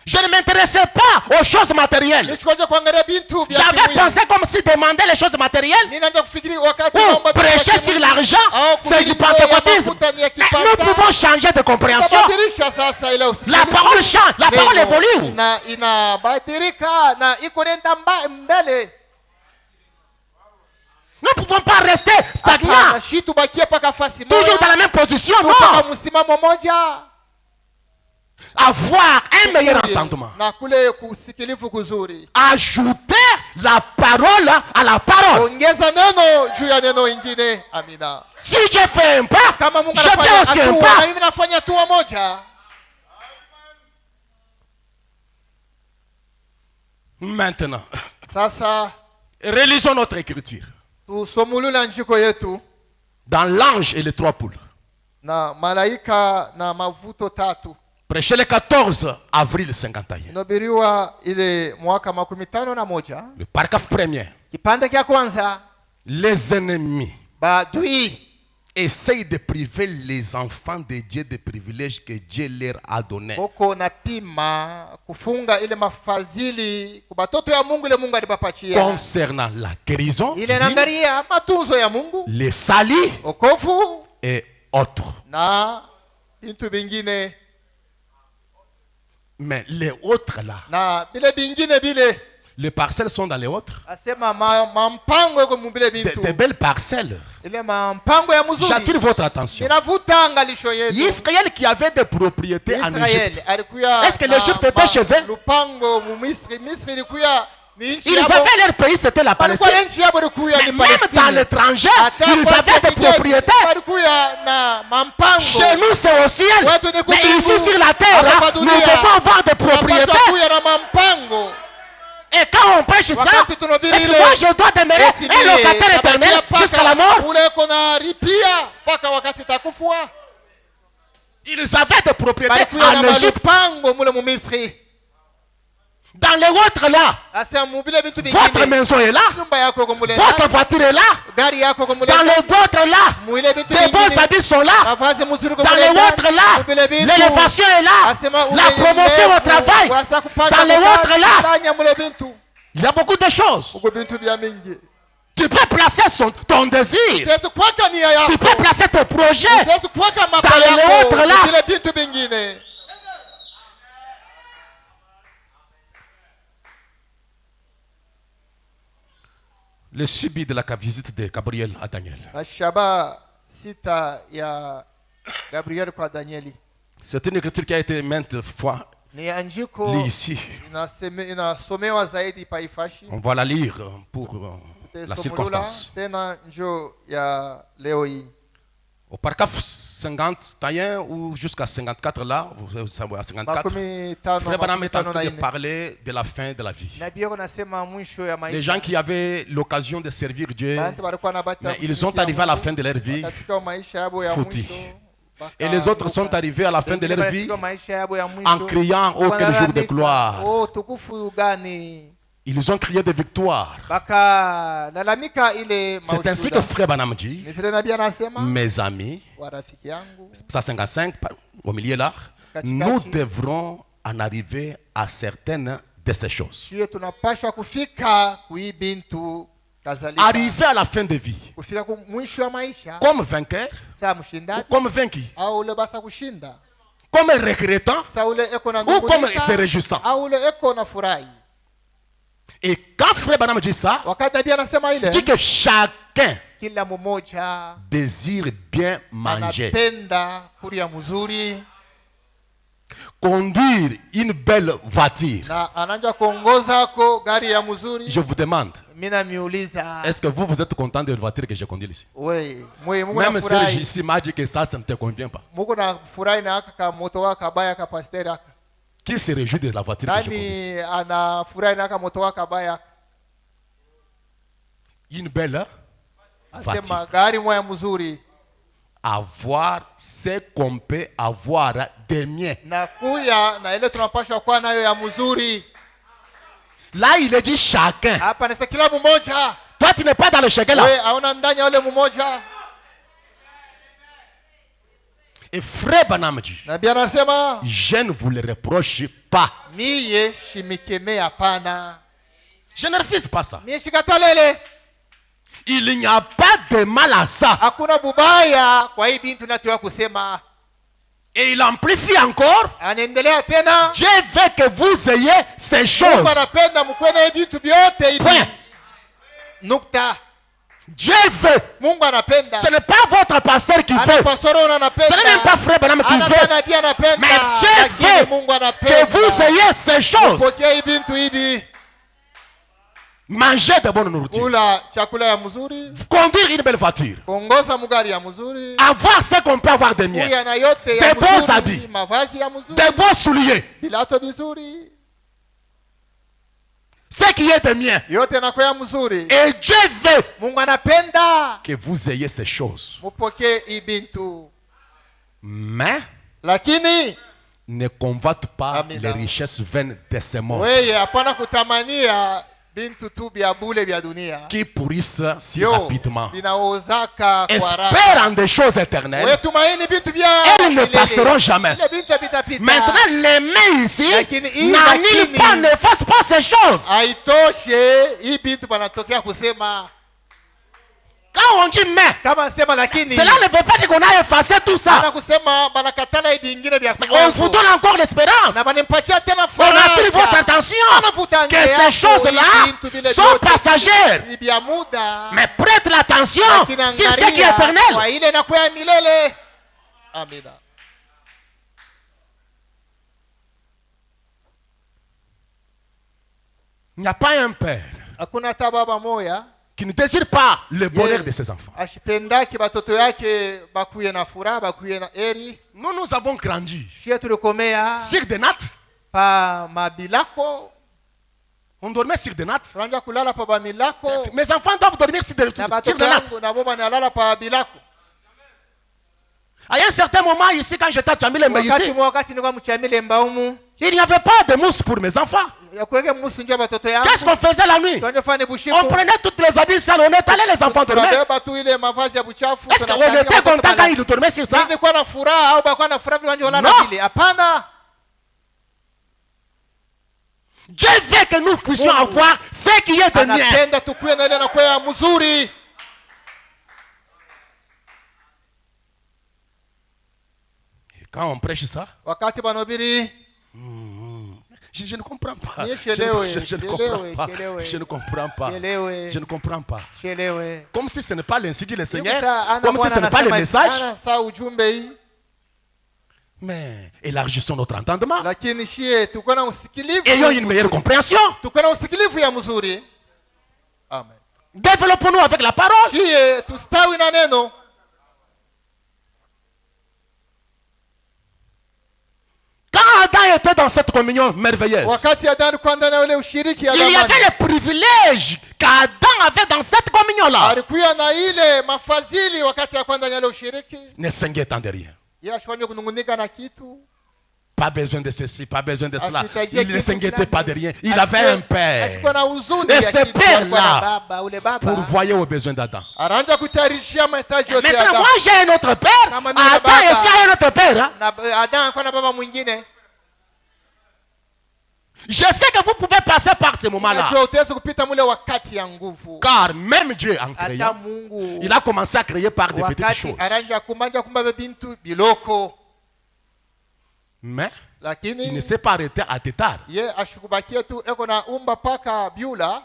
Je ne m'intéressais pas aux choses matérielles. Mimi sikuanza kuangalia bintu vya J'avais kimwili. pensé comme si demander les choses matérielles Mimi naanza kufikiri wakati ou naomba vitu vya prêcher sur kimwili, l'argent, au c'est du kuhubiri juu ya pentecôtisme. mafuta ni ya Mais kipata. nous pouvons changer de compréhension. Tabadilisha sasa ile usikilivu. La parole change, la parole évolue. Inabadilika na iko nenda mbele. Nous ne pouvons pas rester stagnants, Hapana, shi tubakie paka fasi moja. toujours dans la même position. Paka Non. msimamo moja. Avoir un meilleur entendement. Na kule kusikilivu kuzuri. Ajouter la parole à la parole. Ongeza neno juu ya neno ingine. Amina. Si Dieu fait un pas, Kama Mungu je fais anafanya aussi un hatua, pas. na mimi nafanya hatua moja. Maintenant, Sasa relisons notre écriture. tusomulule andiko yetu Dans l'ange et les trois poules. na malaika na mavuto tatu. Prêché le 14 avril 51. Inahubiriwa ile mwaka 51. Le paragraphe premier. Kipande kia kwanza, Les ennemis badui essayent de priver les enfants de Dieu des privilèges que Dieu leur a donnés. boko na pima kufunga ile mafadhili kwa batoto ya Mungu ile Mungu alibapatia. Concernant la guérison, Ile divine, naangalia matunzo ya Mungu, les salis okovu et autres. na vitu vingine Mais les autres là, na bile bingine bile. les parcelles sont dans les autres. Asema mampango yako mubile bintu. Des belles parcelles. Ile mampango ya mzuri. J'attire votre attention. Inavuta angalisho yetu. Israël qui avait des propriétés en Israeli Égypte. alikuya. Est-ce que l'Égypte était chez eux? Lupango mu Misri. Misri ilikuya ni nchi Ils yabo. avaient leur pays, c'était la Palestine. Palikuwa nchi yabo ilikuya Mais ni même Palestine. dans l'étranger, Hata ils kwa avaient des kigeni, propriétés. Palikuya na mampango. Chez nous, c'est au ciel. Watu ni Mais kumbingu. ici sur la terre, Hapa hein, nous dunia. devons avoir des Tunapaswa propriétés. kuya na mampango. Et quand on prêche ça, Wakati tunahubiri est-ce que ile, moi je dois demeurer eti un mie, locataire éternel tabakia paka jusqu'à la mort? Ule kona ripia paka wakati takufua. Ils avaient des propriétés Balikuya en na Égypte. malupango mule mu Misri. Dans les autres là, Asa mubile vitu votre vingine. maison est là, Nyumba yako iko mule. votre voiture est là. Gari yako iko mule. Dans les autres là, Mwile vitu des bons vingine. habits sont là. Mavazi mzuri iko Dans mule les ndani. autres là, Mubile vitu. l'élévation est là. Asema La ule promotion au ndefu, travail. wasa kupanda Dans les mkazi, autres là, sanya mule bintu. il y a beaucoup de choses. Uko bintu vya mingi. Tu peux placer ton désir. Yesu kwaka nia yako. Tu peux placer tes projets. Yesu kwaka mapa Dans les yako. autres là. Vile bintu vingine. Le subi de la visite de Gabriel à Daniel. Mashaba sita ya Gabriel kwa Danieli. C'est une écriture qui a été maintes fois Ni andiko lue ici. inasomewa zaidi paifashi. On va la lire pour la Somolula, circonstance. tena njo ya leo hii. Au paragraphe 51 ou jusqu'à 54 là, vous savez, à 54, Makumi tano, Frère Branham makumi est en tano train na de ine. parler de la fin de la vie. Nabii yako nasema mwisho ya maisha. Les gens qui avaient l'occasion de servir Dieu, Bantu walikuwa na bahati ya mais ils sont kutumikia arrivés à la Mungu, fin de leur vie. wakafika maisha yabo ya foutus. mwisho, Et les autres sont arrivés à la fin de leur vie Wakafika maisha yabo ya mwisho, en criant, oh quel jour de wanalalamika, gloire. oh tukufu gani. Ils ont crié de victoire. Bakalalamika ile C'est ainsi que maushuhuda. Frère Branham dit, Ni vile nabii anasema, mes amis, warafiki yangu, 155 au milieu là, nous devrons en arriver à certaines de ces choses. tuye tunapashwa kufika kui bintu kadhalika. Arriver à la fin de vie Kufika mwisho wa maisha comme vainqueur saa ou mshindaji comme vaincu, au ule basa kushinda, comme regrettant saa ule eko na ou comme nungunika, se réjouissant. au ule eko na furahi. Et quand Frère Branham dit ça, Wakati nabii anasema ile, dit que chacun kila mmoja désire bien manger, anapenda kulia mzuri conduire une belle voiture. na ananja kuongoza ko gari ya mzuri. Je vous demande, Mina miuliza, est-ce que vous êtes content de la voiture que je conduis ici? we Mungu Même si nafurahi, ici m'a dit que ça ne te convient pas. Mungu nafurahi na aka moto wako kabaya ka pasteur aka. Qui se réjouit de la voiture que je conduis ici? Nani anafurahi na aka moto wako kabaya? Une belle voiture. Asema gari moya mzuri. Avoir ce qu'on peut avoir des miens. Na kuya na ile tunapaswa kuwa nayo ya mzuri. Là, il est dit chacun. Hapa nasa kila mmoja. Toi, tu n'es pas dans le chacun là. We aona ndani ya ule mmoja. Et frère Branham dit, Na Biblia anasema je ne vous le reproche pas. miye shimikeme hapana. Je ne refuse pas ça. Miye shikatalele. Il n'y a pas de mal à ça. Hakuna bubaya kwa hii bintu natoa kusema. Et il amplifie encore. Anaendelea tena. Dieu veut que vous ayez ces Mungu choses. anapenda mkuwe na vitu vyote hivi. Point. Nukta. Dieu veut. Mungu anapenda. Ce n'est pas votre pasteur qui veut. Pastor anapenda. Ce n'est même pas frère Branham qui veut. Anapenda. Mais Dieu veut Mungu anapenda. que vous ayez ces choses. Pokea bintu hivi. Manger de bonne nourriture. Kula chakula ya mzuri. Conduire une belle voiture. Kuongoza mugari ya mzuri. Avoir ce qu'on peut avoir de miens. Kuya na yote ya Des bons mzuri. habits. Mavazi ya mzuri. Des beaux souliers. Vilato vizuri. Ce qui est de miens. Yote nakuwa mzuri. Et Dieu veut Mungu anapenda que vous ayez ces choses. mupokee ibintu. Mais Lakini ne convoite pas Amina. les richesses vaines de ce monde weye hapana kutamania bintu tu vya bule vya dunia. qui pourrissent si Yo, rapidement. vinaozaka kwa haraka. Espère en des choses éternelles. Wewe tumaini bintu vya Elles ne passeront jamais. Ile bintu vitapita. Maintenant, les mains ici Lakini hii n'annulent lakini- pas, n'effacent pas ces choses. Haitoshe hii bintu panatokea kusema Quand on dit mais, kama sema lakini cela ne veut pas dire qu'on a effacé tout sana ça. kusema banakatala hivi vingine vya On vous donne encore l'espérance. na banimpatia tena On attire votre faraja. attention Anavuta que nje ces yako, choses-là hivi vitu vile sont vyote passagères. ni vya muda. Mais prête l'attention Lakini sur ce qui est angalia éternel. kwa ile inakuwa ya milele. Amina. Il n'y a pas un père Hakuna hata baba moya qui ne désire pas le bonheur de ses enfants. ashipendaki batoto yake bakuye na furaha, bakuye na eri. Nous avons grandi Shie tulikomea sur des nattes. pa mabilako, On dormait sur des nattes. tunanja kulala pa bamilako Mes enfants doivent dormir sur des na batoto nattes. yangu na boba nalala pa bilako. À un certain moment ici, quand j'étais à Tchamilembé ici, Wakati nilikuwa mchamile mbaumu il n'y avait pas de mousse pour mes enfants. ya kuweka musu nje batoto yangu. Qu'est-ce qu'on faisait la nuit? Tuende fanye bushiku. On prenait toutes les habits sales, on étalait les enfants dormir. Tunabeba tu ile mavazi ya buchafu. Est-ce qu'on était content quand ils dormaient sur ça? Nilikuwa na furaha au bakuwa na furaha vile wanje walala Non. vile? Hapana. Dieu veut que nous puissions avoir ce qui est de mien. Anapenda tukuwe na ile na kwa mzuri. Et quand on prêche ça, Wakati banobiri je ne comprends pas. Ni Je chelewe, ne comprends pas. chelewe. Je ne comprends pas. Chelewe. Je ne comprends pas. Chelewe. Comme si ce n'est pas l'insi du Seigneur, Ana comme si Bwana ce n'est pas le anasema message. ana saa ujumbe hii. Mais élargissons notre entendement. Lakini shie tuko na usikilivu. Ayons une meilleure compréhension. Tuko na usikilivu ya mzuri. Amen. Développons-nous avec la parole. Shie tustawi na neno. Quand Adam était dans cette communion merveilleuse, Wakati Adam kwanda na ule ushiriki ya il y zamani. avait le privilège qu'Adam avait dans cette communion-là. Alikuwa na ile mafadhili wakati ya kwanza na ile ushiriki. Ne s'inquiétant de rien. Yeye ashwanye kunungunika na kitu. Pas besoin de ceci, pas besoin de cela. Asitajie Il ne kitu s'inquiétait fulani. pas de rien. Il avait un père. Alikuwa na huzuni Et ya ce kitu. père Alikuwa na là, baba, ule baba. Pourvoyer aux besoins d'Adam. Aranja kutayarishia mahitaji yote ya Maintenant, Adam. moi j'ai un autre père. Kama mimi na Adam baba. aussi a un autre père. Hein. Na Adam alikuwa na baba mwingine. Je sais que vous pouvez passer par ce moment-là. Najua utaweza kupita mule wakati ya nguvu. Car même Dieu, en Hata créant, Mungu il a commencé à créer par des petites wakati choses. aranja kumanja kumba bintu biloko. Mais il ne Lakini s'est pas arrêté à tétard. ye ashikubakie tu eko na umba paka biula.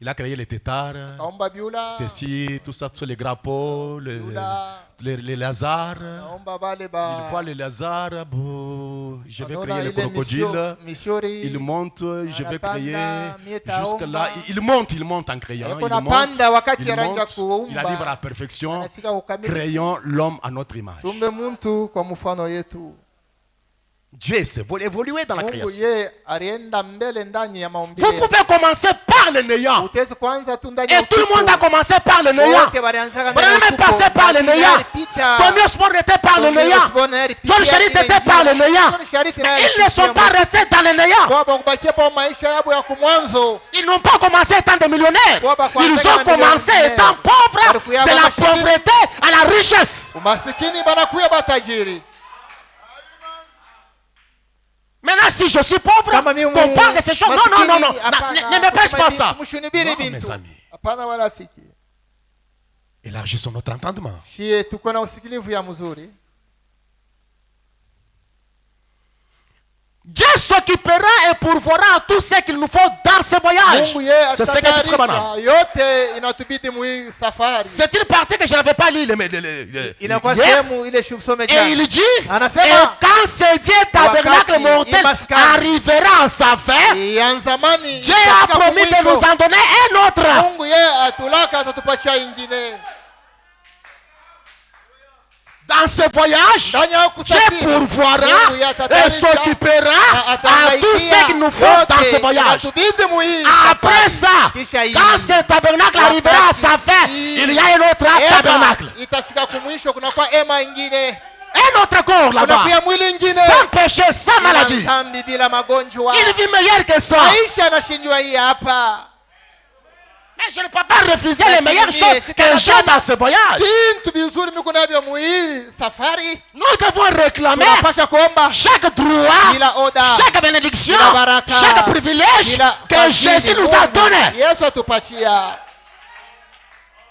Il a créé les tétards, Akaumba biula. ceci, tout ça, tous les grappots, Biula. les lézards. Naomba bale Il ba. voit les lézards, bon, je vais Anaona créer les ile crocodiles. mishori. Il monte, je vais créer. Anapanda, mieta Jusque là, omba. il monte en créant. Alikuwa Il monte, anapanda wakati il anaanza monte, il kuumba. arrive à la perfection. Anafika ukamilifu. Créons l'homme à notre image. Tumbe muntu kwa mfano yetu. Dieu s'est évolué dans la Mungu création. ye alienda mbele ndani ya maumbile. Vous pouvez commencer par le néant. Utezi kwanza tu ndani Et ya tout le monde a utupu. commencé par le néant. Wote walianzaga Vous ndani ya n'avez même utupu. passé par le Lakini néant. alipita. Tommy Osborne était par le Tommy néant. Osborne alipitia John Sharif ile était par le njia. néant. John Sharif naye Ils ne sont alipitia pas restés dans le néant. Kwa kubakia pa maisha yabo ya kumwanzo. Ils n'ont pas commencé étant des millionnaires. Kwa Ils ont commencé étant pauvres, de la pauvreté à la richesse. Umasikini banakuya batajiri. Maintenant, si je suis pauvre, Kama mimi qu'on parle de ces choses. Non, non, non, non. hapana, Ne me prêche pas ça. Mshunibiri Non, bintu. mes amis. Hapana marafiki. Élargissons notre entendement. Shie tuko na usikilivu ya mzuri. Dieu s'occupera et pourvoira à tout ce qu'il nous faut dans ce voyage. Mungu yeye C'est ce que dit Frère Branham. atatayarisha yote inatubidi mui safari. C'est une partie que je n'avais pas lu Inakuwa hier. sehemu ile shukusome Et jana. il dit, Anasema, et quand ce vieux tabernacle wakati mortel imaskani arrivera en sa fin, Ya zamani Dieu a itafika promis de kumwisho. nous en donner un autre. Mungu yeye atulaka atatupatia ingine. Dans ce voyage, Ndani ya Dieu kusafiri, pourvoira Mungu yeye et atatayarisha s'occupera na à atangaikia tout ce qu'il nous faut dans ce yote voyage. inatubidi mui Après safari. ça, Kisha hii, quand ce tabernacle arrivera à sa fin, il y a un autre ema tabernacle. itafika kumwisho kunakuwa ema ingine. Un autre corps là-bas. Kunakuwa mwili ingine. Sans péché, sans Bila maladie. dhambi, bila magonjwa. Une vie meilleure que ça. Maisha yanashindwa hii hapa. Mais je ne peux pas refuser les meilleures choses que j'ai dans ce voyage. Bintu bizuri miko navyo mui safari. Nous devons réclamer Tunapasha kuomba chaque droit, bila oda, chaque bénédiction, bila baraka, chaque privilège bila que fadhili. Jésus nous a Mungu, donné. Yesu atupatia.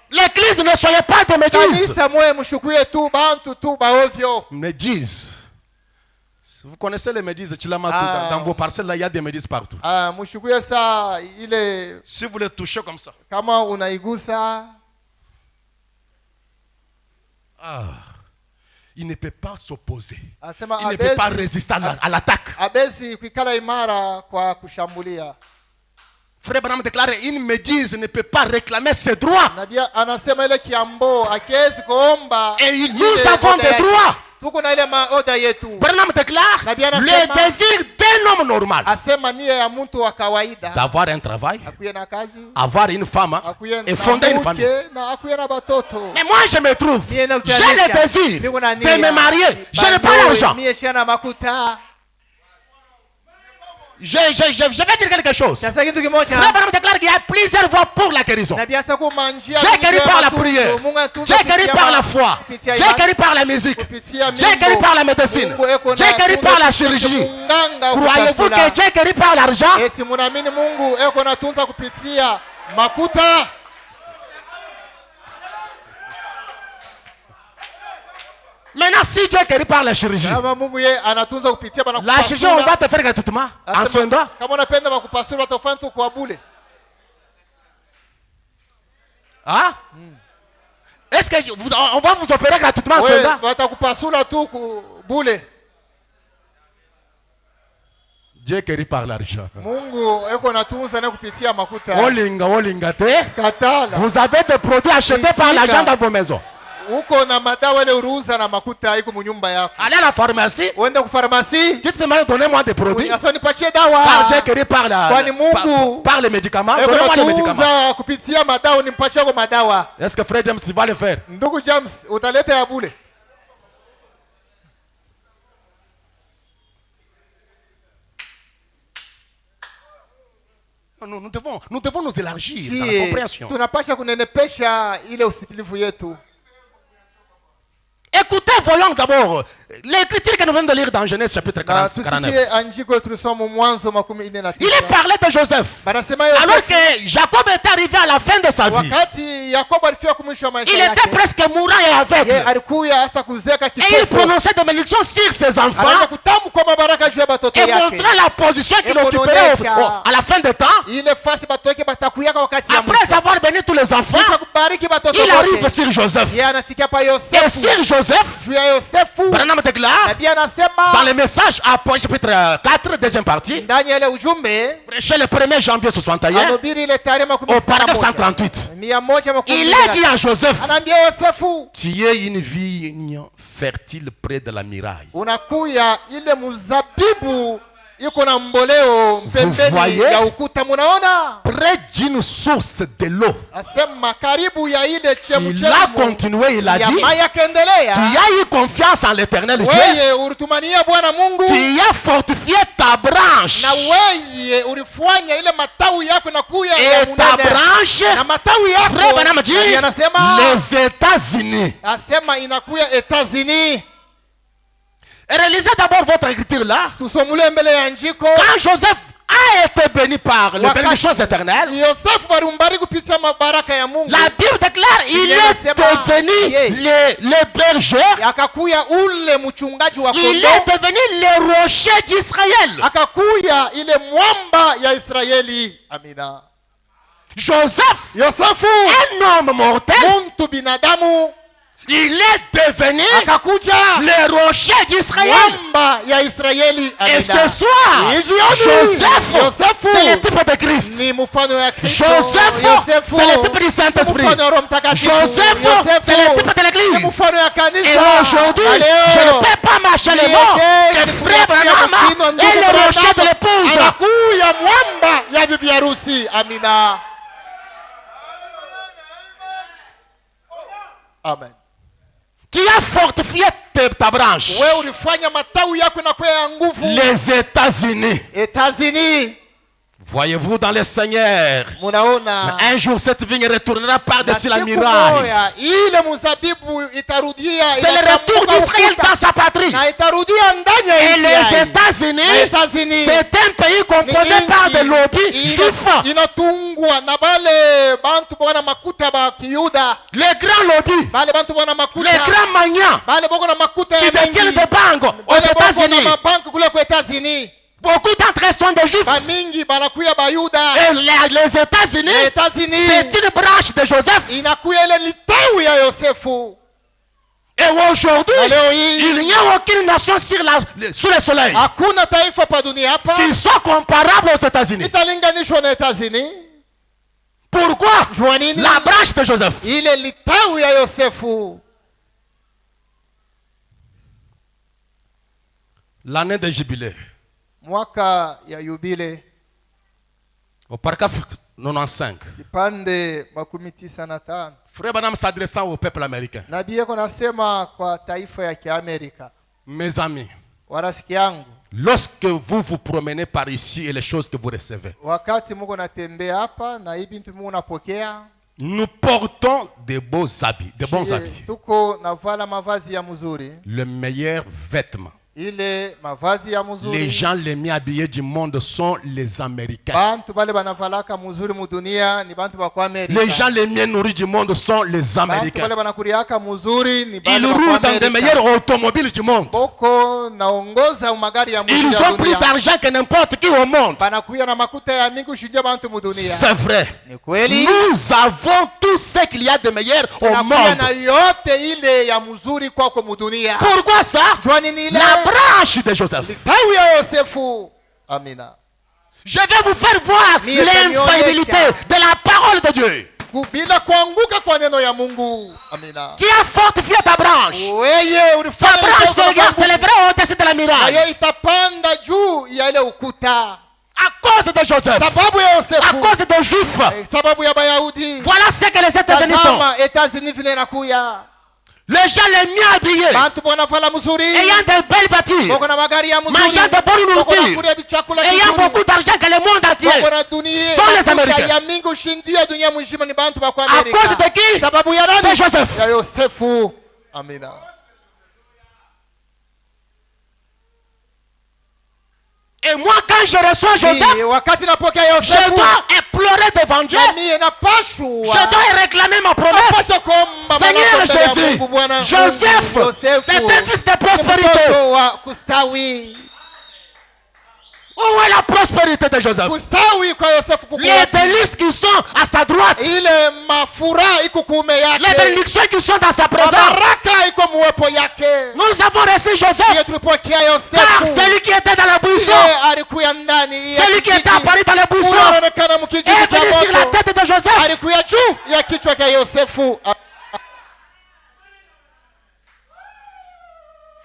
L'église, ne soyez pas des médises. Kanisa moye mshukuye tu bantu tu baovyo. Médises. Vous connaissez les médises, Ah. dans vos parcelles, là, il y a des médises partout. Mshukuye saa ile Si vous les touchez comme ça, kama unaigusa il ne peut pas s'opposer. asema Il ne peut pas résister à l'attaque. abezi kuikala imara kwa kushambulia. Frère Branham déclare, une médise ne peut pas réclamer ses droits. Nabii anasema ile kiambo akiwezi kuomba. Et nous ile avons oda des yake. droits. Tuko na ile maoda yetu. Branham déclare, Nabii anasema, le désir d'un homme normal Asema nia ya mtu wa kawaida. d'avoir un travail, Akuye na kazi. avoir une femme Akuye et fonder une famille. na akuye na batoto. Mais moi je me trouve, Mie na j'ai kutanisha. le désir Niko na de nia. me marier, je n'ai pas Bandoe, l'argent. mie shana makuta. Je vais dire quelque chose. Sasa kitu kimoja. Frère Branham déclare qu'il y a plusieurs voies pour la guérison. Nabii asa kumanjia. Dieu guérit par la prière, Dieu guérit par la foi, Dieu guérit par la musique, Dieu guérit par la médecine, Dieu guérit par la chirurgie. Croyez-vous que Dieu guérit par l'argent? Eti munaamini Mungu eko natunza kupitia makuta? Maintenant, si Dieu guérit par la chirurgie, Kama Mungu ye anatunza kupitia bana la chirurgie, on va te faire gratuitement, en soin d'eau. Kama unapenda bakupastura watafanya tu kwa bure. Hein? Est-ce que on va vous opérer gratuitement en soin Wewe d'eau? watakupasula tu bure. Dieu guérit par l'argent. Mungu eko natunza na kupitia makuta. Olinga te. Katala. Vous avez des produits achetés par l'argent dans vos maisons. Uko na madawa ile uruza na makuta iko munyumba yako. Allez à la pharmacie. Uende ku pharmacie. Dites-moi, donnez-moi des produits. Sasa nipashie dawa. Par Dieu guéri par Kwani Mungu par les médicaments. eko Donnez-moi les médicaments. natunza kupitia madawa nimpashie kwa madawa. Est-ce que Frère James va le faire? Ndugu James utaleta ya bure. Nous devons nous élargir dans la compréhension. Tunapasha kunenepesha ile usikilivu yetu. Écoutez, voyons d'abord l'écriture que nous venons de lire dans Genèse chapitre Na 49. tusikie andiko tulisoma Mwanzo 49. Il est parlé de Joseph. Banasema Alors Yosefu, que Jacob est arrivé à la fin de sa vie. wakati Yakobo alifika kumwisho wa maisha Il était yake, presque mourant et aveugle. yeye alikuya hasa kuzeka Et il kipofu. prononçait des bénédictions sur ses Anaanza enfants kutamka mabaraka juu ya batoto et yake. montrait la position qu'il Et occuperait kuonesha à la fin de temps. Ile fasi batoto yake batakuyaka wakati ya Après mwisho. avoir béni tous les enfants, Kisha kubariki batoto il arrive wote. sur Joseph. Yeye anafikia pa Et Yosefu. sur Joseph, Juu ya Yosefu, Branham déclare nabii anasema dans le message à chapitre 4, deuxième partie, ndani ya ile ujumbe prêché le 1er janvier 61, anahubiri ile tarehe au paragraphe 138. Il a dit à Joseph, anaambia Yosefu, tu es une vigne fertile près de la muraille. unakuya ile mzabibu iko na mboleo pembeni voyez? ya ukuta, munaona? Près d'une source de l'eau. Asema karibu ya ile Il a chemchemu continué, il a ya dit, maji yakaendelea. tu as eu confiance en l'éternel Dieu. Weye ulitumania Bwana Mungu Tu as fortifié ta branche. na weye ulifanya ile matawi yako na kuya ya Et ta munene. branche, Na matawi Frère yako Branham dit, nabii anasema les États-Unis. asema inakuya Etazini. Réalisez d'abord votre écriture là. Tusomule mbele ya njiko. Quand Joseph a été béni par les Wakati bénédictions éternelles, Yosefu balimbariki kupitia mabaraka ya Mungu. la Bible déclare il Biblia est inasema, devenu yeah, le berger, akakuya ule mchungaji wa il kondoo, est devenu le rocher d'Israël. akakuya ile mwamba ya Israeli. Amina. Joseph, Yosefu un homme mortel, muntu binadamu il est devenu akakuja le rocher d'Israël. mwamba ya Israeli. Et Amina. ce soir, Hii jioni, Joseph, Yosefu c'est le type de Christ. ni mfano ya Kristo. Joseph, Yosefu c'est le type du Saint-Esprit. ni mfano ya Roho Mtakatifu. Joseph, Yosefu c'est le type de ni l'église. mfano ya kanisa. Et aujourd'hui, Na leo, je ne peux pas marcher les mots que frère Branham est le rocher de l'épouse. anakuya mwamba ya bibi harusi. Amina. Amen. Tu as fortifié ta branche. Wewe ulifanya matawi yako na kuwa ya nguvu. Les États-Unis. Etazini. Voyez-vous dans le Seigneur. Munaona. Un jour, cette vigne retournera par-dessus la Siku muraille. moja, ile mzabibu itarudia. C'est le retour d'Israël dans sa patrie. Na itarudia ndani ya Et les Israeli. États-Unis, États-Unis, c'est un pays composé ni par des nchi lobbies juifs. inatungwa na bale bantu bwana makuta ba Kiyuda, Les grands lobbies, bale bantu bwana makuta, les grands magnats bale boko na makuta qui ya détiennent mingi, des banques aux bale boko na États-Unis. mabanki kule kwa Etazini. Beaucoup d'entre eux sont des juifs. Ba mingi banakuya Bayuda. Et les États-Unis, Les États-Unis, c'est une branche de Joseph. inakuya ile litawi ya Yosefu. Et aujourd'hui, Na leo hii il n'y a aucune nation sous le soleil hakuna taifa pa dunia hapa qui soit comparable aux États-Unis. italinganishwa na Etazini. Pourquoi? Jua nini? La branche de Joseph. Ile litawi ya Yosefu. L'année de jubilé. Mwaka ya yubile Au paragraphe 95. kipande 95. Frère Branham s'adressant au peuple américain. Nabii yako nasema kwa taifa ya Kiamerika, Mes amis, warafiki yangu, lorsque vous vous promenez par ici et les choses que vous recevez, wakati muko natembea hapa na hivi vitu muko napokea, nous portons de beaux habits, de bons habits. tuko navala mavazi ya mzuri, Le meilleur vêtement. ile mavazi ya mzuri. Les gens les mieux habillés du monde sont les Américains. Bantu bale banavalaka mzuri mu dunia ni bantu ba kwa Amerika. Les gens les mieux nourris du monde sont les Bantu Américains. bale banakuriaka mzuri ni bale Ils ba kwa roulent dans des Amerika. meilleurs automobiles du monde. Boko naongoza magari ya mzuri Ils ya ont plus dunia. d'argent que n'importe qui au monde. Banakuya na makuta ya mingi kushindia bantu mu dunia. C'est vrai. Ni kweli. Nous avons tout ce qu'il y a de meilleur au Banakuya na monde. yote ile ya mzuri kwako mu dunia. Pourquoi ça? Jua nini ile? La branche de Joseph. Litawi ya Yosefu. Amina. Je vais vous faire voir Mie l'infaillibilité de la parole de Dieu Bila kuanguka kwa neno ya Mungu. Amina. qui a fortifié ta branche. Wewe Ta ulifanya branche se lèvera au-dessus de la muraille. nayo itapanda juu ya ile ukuta. À cause de Joseph, Sababu ya à Yosefu. cause des Juifs. Sababu ya Bayahudi. Voilà ce que les États-Unis sont. Tazama Etazini vile nakuya. Les gens les mieux habillés, Bantu bonafala mzuri. ayant de belles bâtiments, Boko na magari ya mzuri. mangeant de bonne Boko na nourriture, kulia bichakula ayant kizuri. beaucoup d'argent que le monde entier Boko na dunia. sont les mafuta Américains. ya mingi ushindia dunia mzima ni bantu ba kwa À Amerika. cause de qui? Sababu ya De nani? Joseph. Ya Yosefu. Amina. Et moi, quand je reçois Joseph, Mie, wakati napokea je Yosefu, dois implorer devant Dieu. na mie napashwa Je dois réclamer ma promesse. napaswa kuomba Seigneur baraka mbele ya Jésus, Mungu, Bwana Joseph, Mungu, Yosefu, c'est un fils de ni prospérité. mtoto wa kustawi. Où est la prospérité de Joseph? Kustawi kwa Yosefu kuko Les wapi? délices qui sont à sa droite, Ile mafuraha iko kuume les yake, bénédictions qui sont dans sa présence. baraka iko muwepo yake. Nous avons reçu Joseph, Ndiye tulipokea car Yosefu, celui qui était dans la buisson, yeye alikuya ndani ya celui qui était kijiji. apparu dans la buisson, Unaonekana mkijiji est cha venu sur la moto, tête de Joseph. alikuya juu ya kichwa cha Yosefu.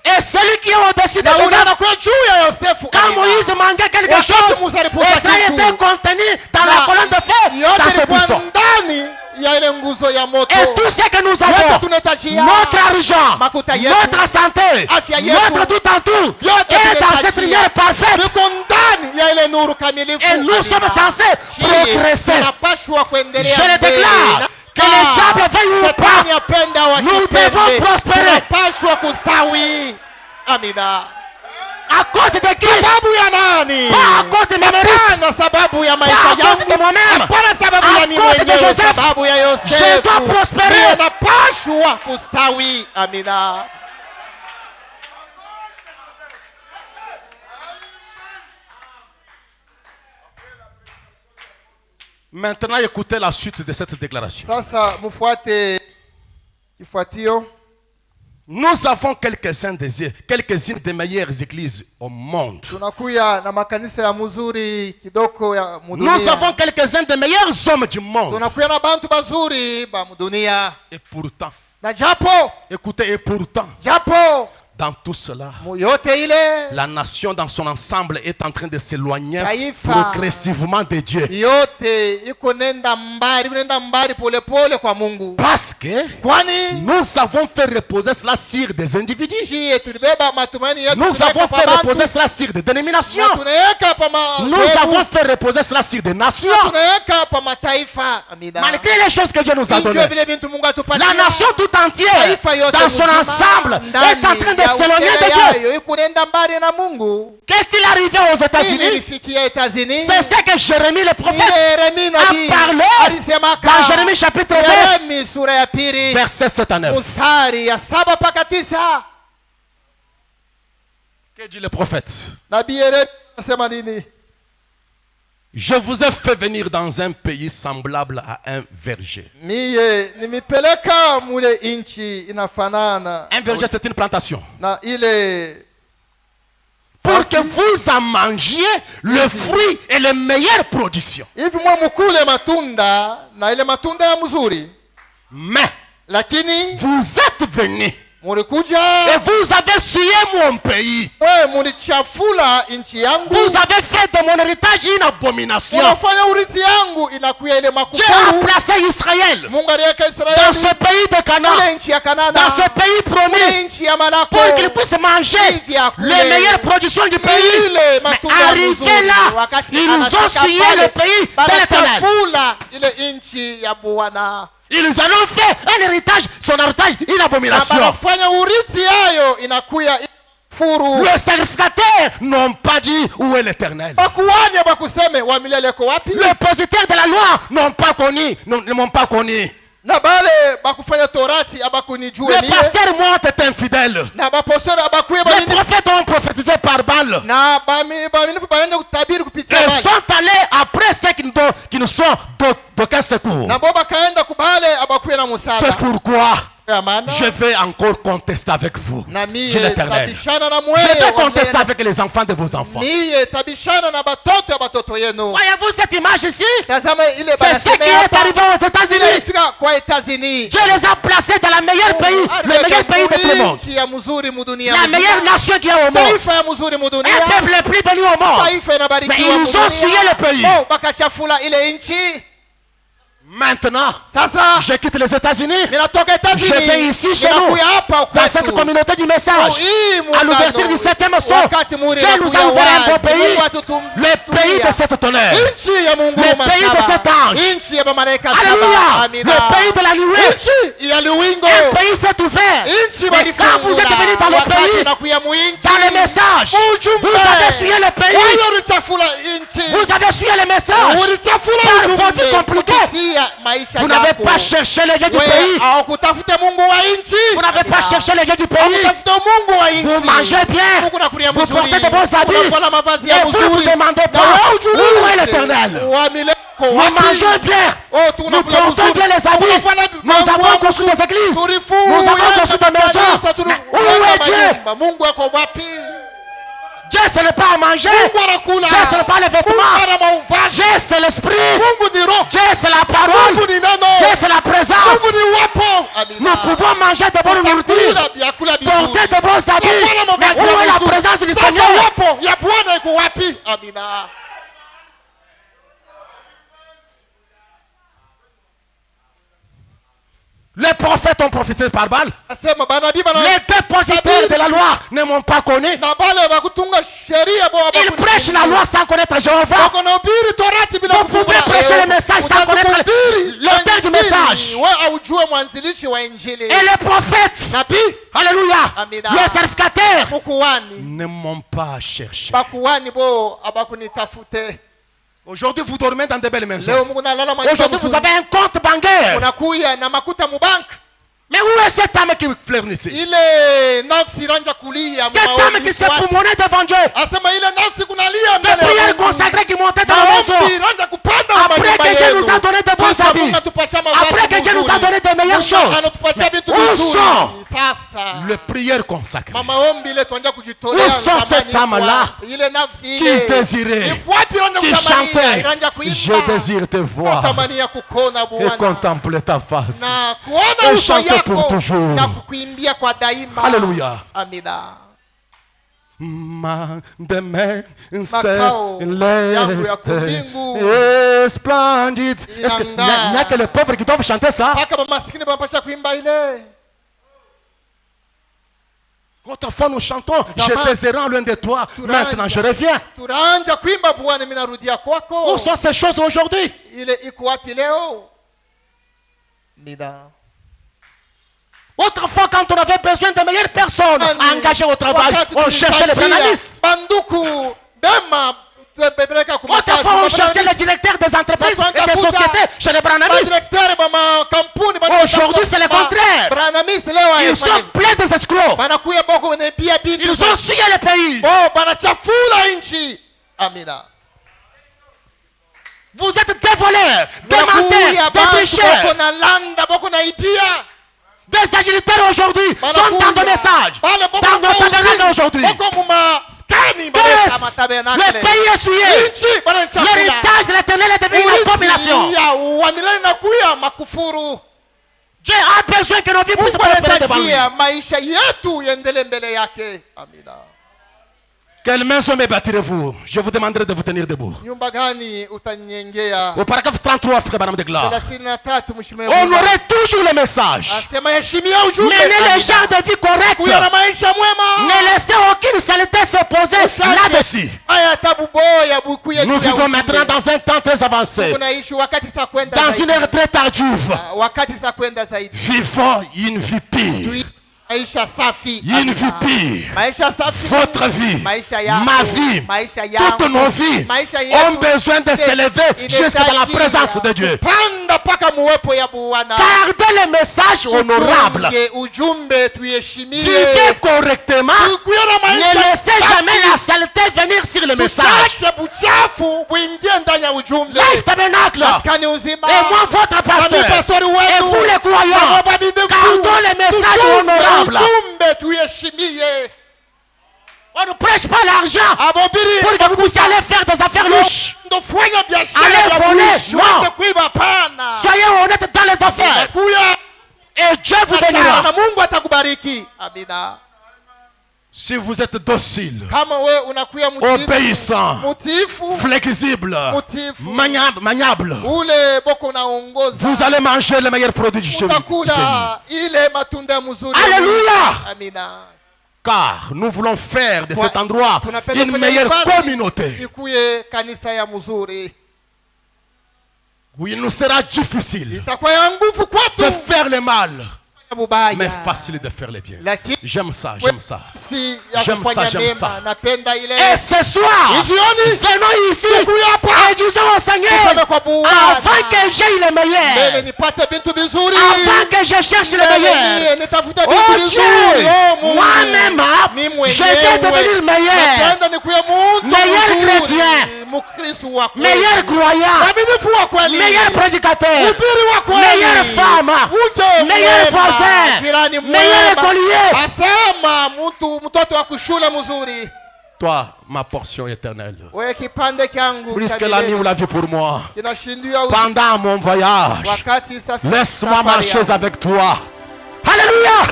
Et celui qui est au-dessus de Na ule Joseph, anakuya juu ya Yosefu. quand Amina. Moïse mangeait quelque Wakati chose, Musa aliposa Israël kitu, était contenu dans la na colonne de feu, yote dans ce ilikuwa buisson. ndani ya ile nguzo ya moto. Et tout ce que nous Yote avons, tunahitajia, notre argent, makuta yetu, notre santé, afya yetu, notre tout en tout, yote est dans cette tunahitajia. lumière parfaite. Viko ndani ya ile nuru kamilifu. Et nous Amina. sommes censés Shie, progresser. tunapashwa kuendelea Je le mbele. déclare, que le diable veuille ou Shetani pas, apende au nous asipende, devons prospérer. tunapashwa kustawi. Amina. À cause de qui? Sababu ya nani? Pas à cause de mes mérites, Hapana sababu ya maisha pas à cause yangu. de moi-même, Hapana sababu à ya mimi cause de mwenyewe, Joseph. sababu ya Yosefu. Je dois prospérer. Ndiye napashwa kustawi. Amina. Maintenant, écoutez la suite de cette déclaration. Sasa mfuate kifuatio. Nous avons quelques-unes des meilleures églises au monde. Tunakuya na makanisa ya mzuri kidogo ya Nous mudunia. avons quelques-uns des meilleurs hommes du monde. Tunakuya na bantu bazuri ba mudunia. Et pourtant, Na japo, écoutez, et pourtant, dans tout cela, yote ile la nation dans son ensemble est en train de s'éloigner Taifa. progressivement de Dieu. yote iko nenda mbali pole pole kwa Mungu. Parce que Kwani nous avons fait reposer cela sur des individus. shie tulibeba matumaini yetu, Nous tunaweka avons pa fait bantu, reposer cela sur des dénominations. na tunaweka pa Nous avons fait reposer cela sur des nations. tunaweka pa mataifa. Amina. Malgré les choses que Dieu nous a Ndio données. vile bintu Mungu atupatia. La nation tout entière, Taifa yote dans son mzima, ensemble, ndani est en train de ya s'éloigner ukele de Dieu. yayo, iko nenda mbali na Mungu. Qu'est-il arrivé aux Nini États-Unis? ilifikia États-Unis? C'est ce que Jérémie le prophète Yeremia nabii a parlé alisemaka dans Jérémie chapitre 9, Yeremia sura ya pili verset 7 à 9. mstari ya 7 mpaka 9. Que dit le prophète? Nabii Yeremia anasema nini? Je vous ai fait venir dans un pays semblable à un verger. Mie nimepeleka mule inchi inafanana Un verger, c'est une plantation. na ile Pour que vous en mangiez le fruit et les meilleures productions. hivi mwe mukule matunda na ile matunda ya mzuri, Mais lakini vous êtes venus mulikuja et vous avez souillé mon pays. mulichafula inchi yangu, Vous avez fait de mon héritage une abomination. unafanya urithi yangu inakuya ile Dieu a makufuru. placé Israël Mungu aliweka dans Israeli ce pays de Canaan, ile nchi ya Kanana, dans ce pays promis, ile nchi ya Malako, pour qu'ils puissent manger les meilleures productions du pays. ile Mais matunda ya arrivé mzuri. là, Wakati ils ont anatoka souillé pale, le pays de l'Éternel. banachafula ile nchi ya Bwana Ils en ont fait un héritage, son héritage, une na abomination. banafanya urithi yayo inakuya furu. Les sacrificateurs n'ont pas dit où est l'Éternel. Bakuhani bakuseme wa milele ko wapi, Les positeurs de la loi n'ont pas connu, ne m'ont pas connu. na bale bakufanya torati abakunijue Les mie, pasteurs montent infidèles. na bapostori abakuye Les banini, prophètes ont prophétisé par balle. na baminifu banaenda kutabiri kupitia Ils bale, sont allés après ceux qui nous sont d'aucun secours. na bo bakaenda kubale abakuye na C'est musada. pourquoi Ya maana je vais encore contester avec vous, na mie dit l'Éternel. tabishana na Je mweye vais wa contester milele. avec les enfants de vos enfants. Mie tabishana na batoto ya batoto yenu. Voyez-vous cette image ici? Tazama ile C'est ce qui banasemea est hapa. arrivé aux Ile États-Unis. ilifika kwa États-Unis. Dieu les a placés dans le meilleur pays, le meilleur pays de tout le monde. Nchi ya mzuri mudunia La mzima. meilleure nation qui est au monde. Taifa ya mzuri mudunia. Un peuple le plus béni au monde. Taifa inabarikiwa Mais ils ont souillé le pays. Oh, bakachafula ile nchi. Maintenant, Sasa je quitte les États-Unis. ninatoka États-Unis. Je vais ici chez nous, Ninakuya hapa dans cette kwetu. communauté du message, Hii à muungano, l'ouverture du 7e saut. wakati muri Dieu nous a unakuya ouvert un beau wazi, pays, Mungu atutumia. le pays de cette tonnerre, Nchi ya Mungu le pays de cet ange. Nchi ya malaika Alléluia, saba. Amina. le pays de la louée. Nchi ya luwingo. Un pays s'est ouvert. Inchi Mais quand vous êtes venus dans le pays, dans les messages, vous avez suivi le pays. Vous avez suivi les messages. Par votre vie compliquée. Vous n'avez pas cherché les dieux du pays. Vous n'avez pas cherché les dieux du pays. Vous mangez bien. Vous portez de bons habits. Et vous ne demandez pas où est l'Éternel. Nous mangeons bien. Nous portons bien les habits. Nous avons construit des églises. Nous avons construit des maisons. Mais où est Dieu? Dieu, ce n'est pas à manger. Dieu, ce n'est pas les vêtements. Dieu, c'est l'esprit. Dieu, c'est la parole. Dieu, c'est la présence. Nous pouvons manger de bonnes nourritures, porter de bons habits. Mais où est la présence du Seigneur? Les prophètes ont prophétisé par Baal. Les dépositaires de la loi ne m'ont pas connu. Ils prêchent la loi sans connaître Jéhovah. Vous pouvez prêcher le message sans connaître l'auteur du message. Et les prophètes, alléluia, les sacrificateurs ne m'ont pas cherché. Aujourd'hui, vous dormez dans de belles maisons. Aujourd'hui, vous avez un compte bancaire. Mais où est cette âme qui fleurne ici? Cette âme qui s'est poumonée devant Dieu. Des prières consacrées qui montaient dans la maison. Après que Dieu nous a donné de bons habits. Après que Dieu nous a donné de meilleures choses. Où sont les prières consacrées? Où sont ces âmes-là qui désiraient, qui chantaient? Je désire te voir et contempler ta face et chanter pour toujours. Alléluia. Ma demain céleste et splendide. Est-ce qu'il n'y a que les pauvres qui doivent chanter ça? Autrefois nous chantons, je désire loin de toi, maintenant je reviens. Où sont ces choses aujourd'hui? Autrefois, quand on avait besoin de meilleures personnes engagées au travail, on cherchait les branamistes. Autrefois, on cherchait les directeurs des entreprises et des sociétés chez les branamistes. Aujourd'hui, c'est le contraire. Ils sont pleins des escrocs. Ils ont suivi le pays. Vous êtes des voleurs, des menteurs, des tricheurs. Des agilitaires aujourd'hui sont dans nos messages, dans nos tabernacles aujourd'hui. Le pays est souillé. L'héritage de l'Éternel est devenu une abomination. Dieu a besoin que nos vies puissent prospérer devant lui. Quelle maison me bâtirez-vous? Je vous demanderai de vous tenir debout. Au paragraphe 33, frère Branham de gloire. Honorez toujours le message. Menez les gens de vie correcte. Ne laissez aucune saleté se poser là-dessus. Nous vivons maintenant dans un temps très avancé. Dans une ère très tardive. Vivons une vie pire. Une vie pire. Votre vie, ma vie, toutes nos vies ont besoin de s'élever jusqu'à la présence de Dieu. Gardez le message honorable. Vivez correctement. Ne laissez jamais la saleté venir sur le message. Life Tabernacle et moi votre pasteur et vous les croyants, gardons le message honorable. On ne prêche pas l'argent pour que vous puissiez aller faire des affaires louches. Allez voler. Non. Soyez honnêtes dans les affaires. Et Dieu vous bénira. Si vous êtes docile, obéissant, flexible, maniable, vous allez manger les meilleurs produits du pays. Alléluia! Car nous voulons faire de cet endroit une meilleure communauté. Oui, il nous sera difficile de faire le mal mais facile de faire le bien. lakini J'aime ça, j'aime ça. si ya J'aime ça, kufanya j'aime ça. mema. Napenda ile Et ce soir, venons ici et disons au Seigneur, Tuseme kwa Bwana, avant que j'aille le mbele meilleur, nipate vitu vizuri, avant que je cherche le mbele meilleur, nitafute oh vitu vizuri. Dieu, Oh, Mungu, moi-même, mimi je vais devenir meilleur, napenda nikuwe mtu meilleur mzuri, chrétien, Mkristo wa kweli, meilleur croyant, mwaminifu wa kweli, meilleur prédicateur, mhubiri wa kweli, meilleure femme, mke meilleur mwema, voisin, jirani mwema, meilleur écolier. asema mtoto wa kushule mzuri. Toi, ma portion éternelle. Wewe kipande changu Plus cha que la nuit milele, ou la vie pour moi. kinashindia Pendant mon voyage, wakati laisse-moi safari marcher yangu. avec toi. Alléluia.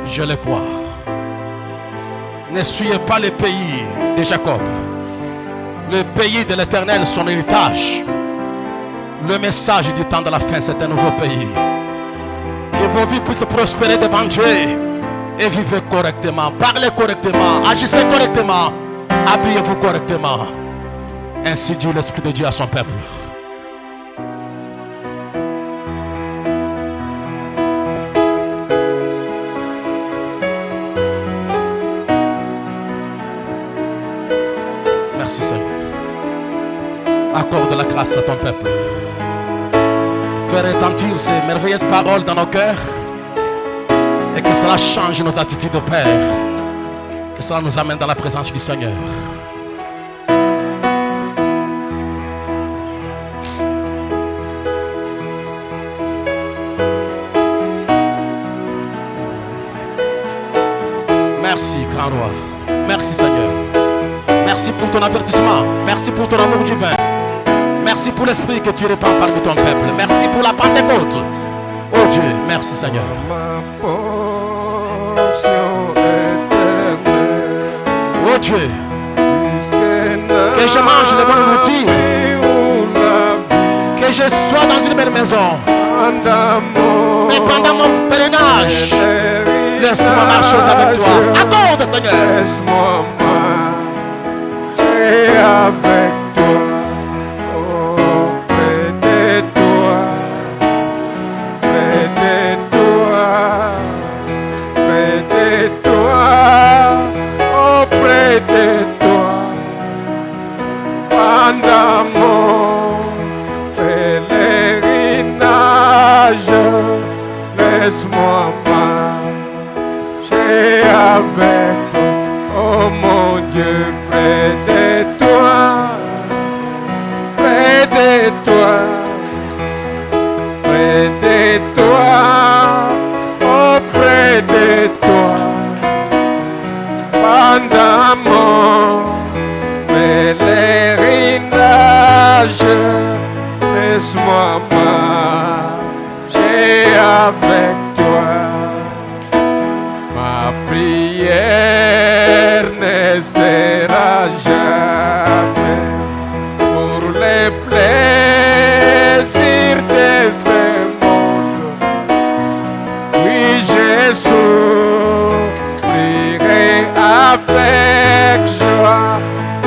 Je le crois. Ne suyez pas le pays de Jacob. Le pays de l'Éternel, son héritage. Le message du temps de la fin, c'est un nouveau pays. Que vos vies puissent prospérer devant Dieu. Et vivez correctement, parlez correctement, agissez correctement, habillez-vous correctement. Ainsi dit l'Esprit de Dieu à son peuple. Merci Seigneur. Accorde la grâce à ton peuple. Faire retentir ces merveilleuses paroles dans nos cœurs. Et que cela change nos attitudes de Père. Que cela nous amène dans la présence du Seigneur. Merci, grand roi. Merci, Seigneur. Merci pour ton avertissement. Merci pour ton amour divin. Merci pour l'esprit que tu répands parmi ton peuple. Merci pour la Pentecôte. Oh Dieu, merci, Seigneur. Ma portion éternelle, Oh Dieu, que je mange les bonnes nourritures. vie que je sois dans une belle maison. Mais pendant mon pèlerinage, laisse-moi marcher avec toi. Accorde, Seigneur. Laisse-moi marcher avec toi, auprès de toi, près de toi, près de toi, auprès de toi, pendant mon pèlerinage, laisse-moi marcher avec toi, oh mon Dieu, près de toi, près de toi, près de toi, auprès de toi, pendant mon pèlerinage, laisse-moi marcher avec toi. Ma prière ne sera jamais pour les plaisirs de ce monde. Oui, je souffrirai avec joie.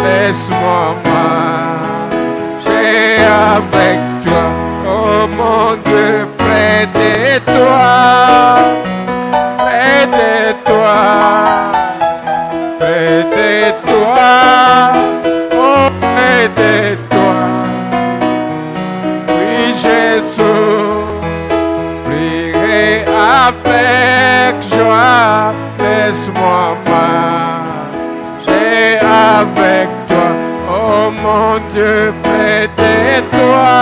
Laisse-moi marcher avec toi, oh mon Dieu, près de toi. Près de toi, près de toi, oh près de toi. Oui, Jésus, prierai avec joie. Laisse-moi marcher avec toi, oh mon Dieu, près de toi.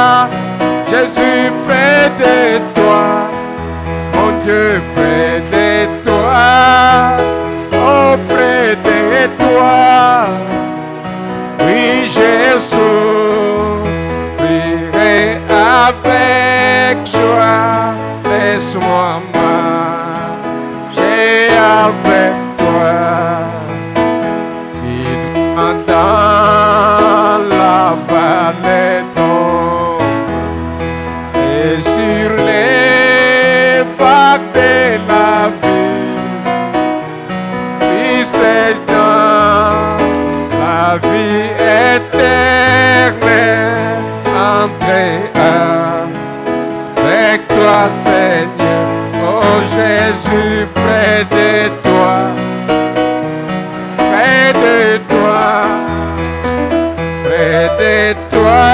Jésus, près de toi. Mon Dieu, près de toi, oh près de toi, oui Jésus, prierai avec joie, laisse-moi marcher avec toi, guide-moi dans la vallée d'ombre et sur les vagues de la vie, puis c'est dans la vie éternelle. entrer avec toi, Seigneur. Oh Jésus, près de toi, près de toi, près de toi,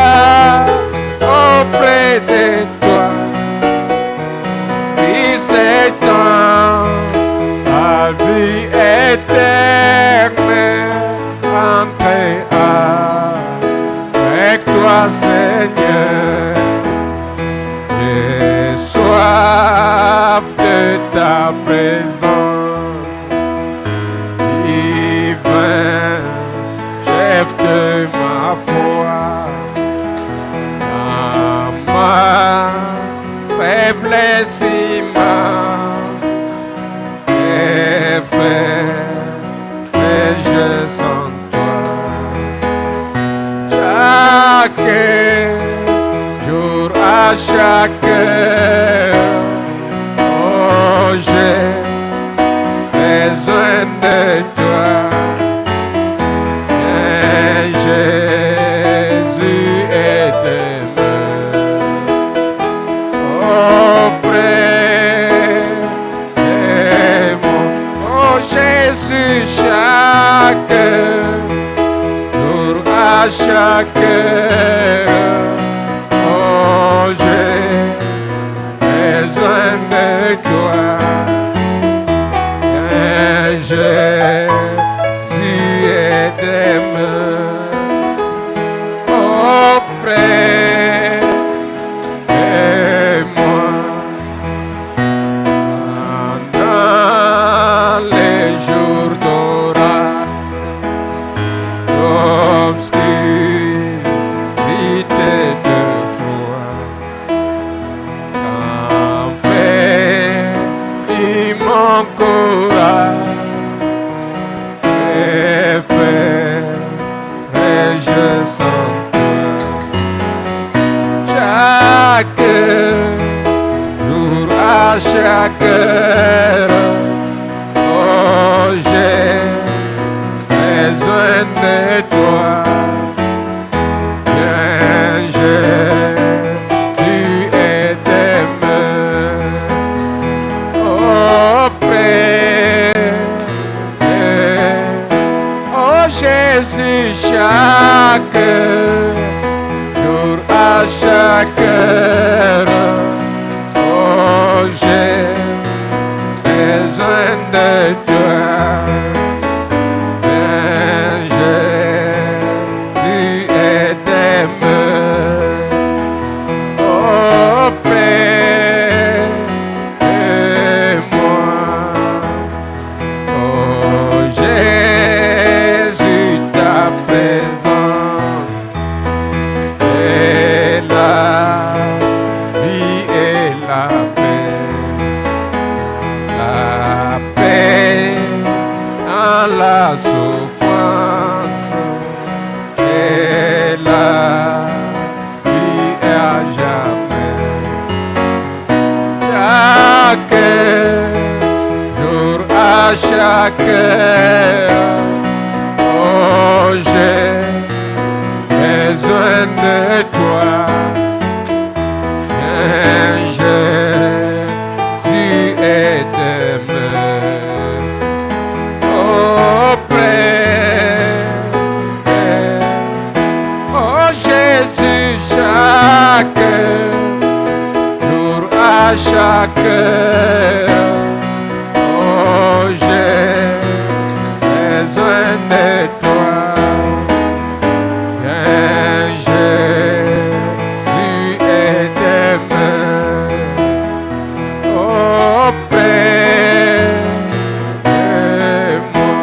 oh près de toi. Puis c'est la vie éternelle, entrer avec toi, Seigneur. J'ai soif de ta présence, divin chef de ma foi. Dans ma faiblesse immense, et je sens toi. Chaque jour, à chaque heure, oh j'ai besoin de toi. Et Jésus aide-moi auprès de moi. Oh Jésus, chaque jour, à chaque heure, oh j'ai besoin de toi. Et Jésus aide-moi auprès de moi. Dans les jours d'orage, d'obscurité, de froid, quand faiblit mon courage, et je sens toi. Chaque jour, à chaque heure, oh j'ai besoin de toi. Bien, Jésus aide-moi auprès de oh Jésus, chaque jour, à chaque heure, oh j'ai besoin de toi. Bien, Jésus aide-moi auprès de moi. Oh Jésus, ta présence est la vie et la paix. La paix dans la souffrance et la vie à jamais. Chaque jour, à chaque heure, oh j'ai besoin de toi. Bien, Jésus aide-moi auprès de oh Jésus, chaque jour, à chaque heure, oh j'ai besoin de toi. Bien, Jésus aide-moi auprès de moi.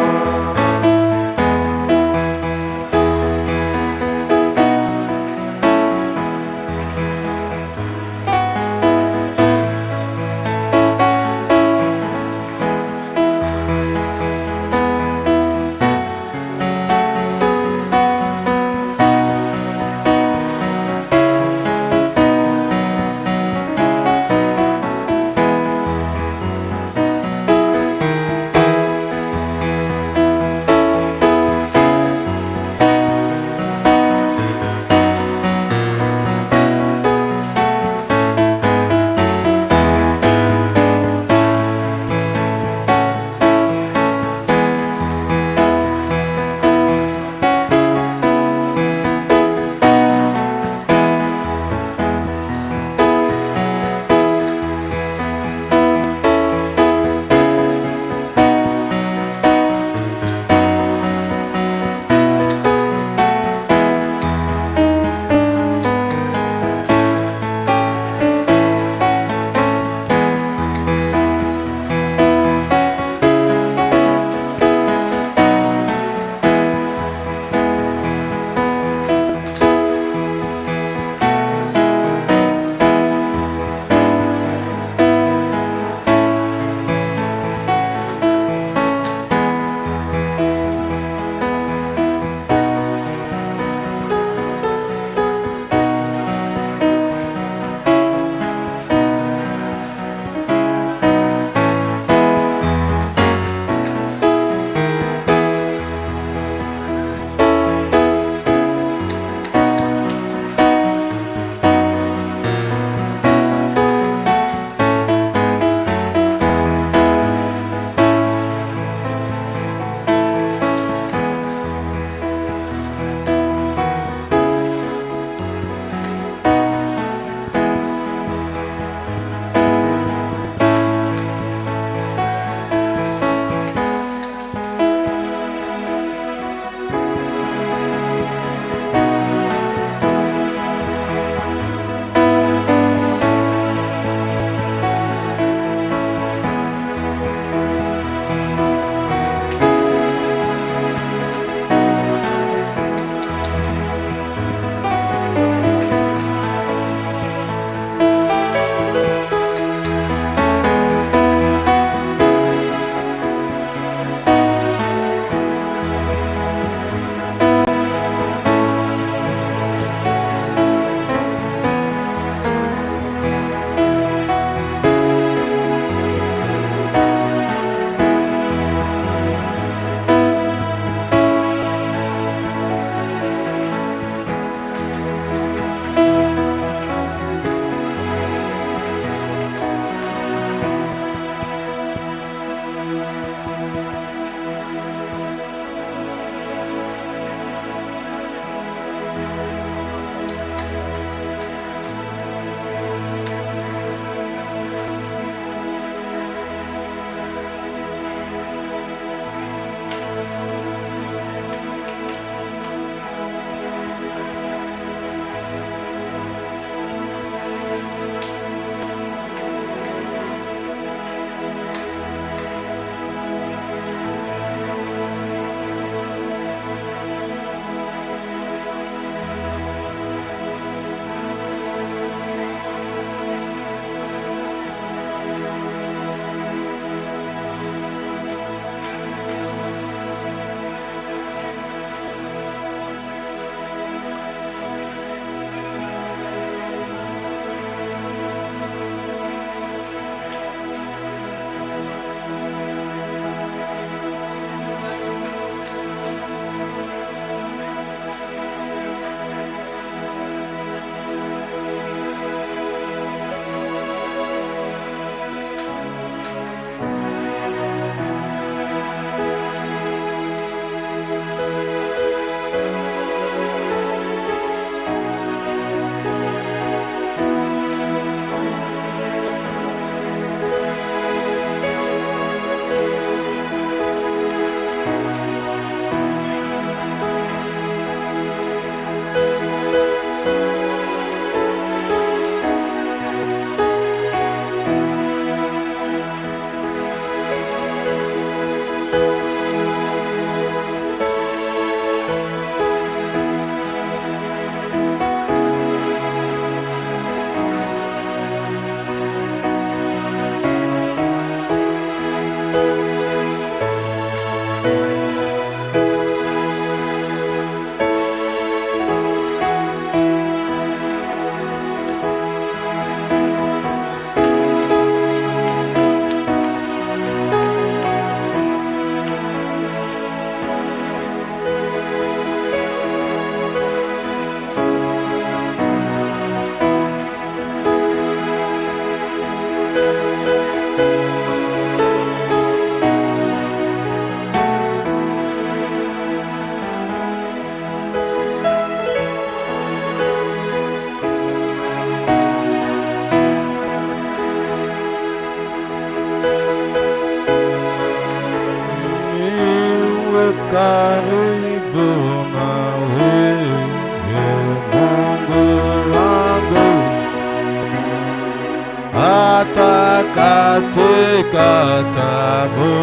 katika tabu,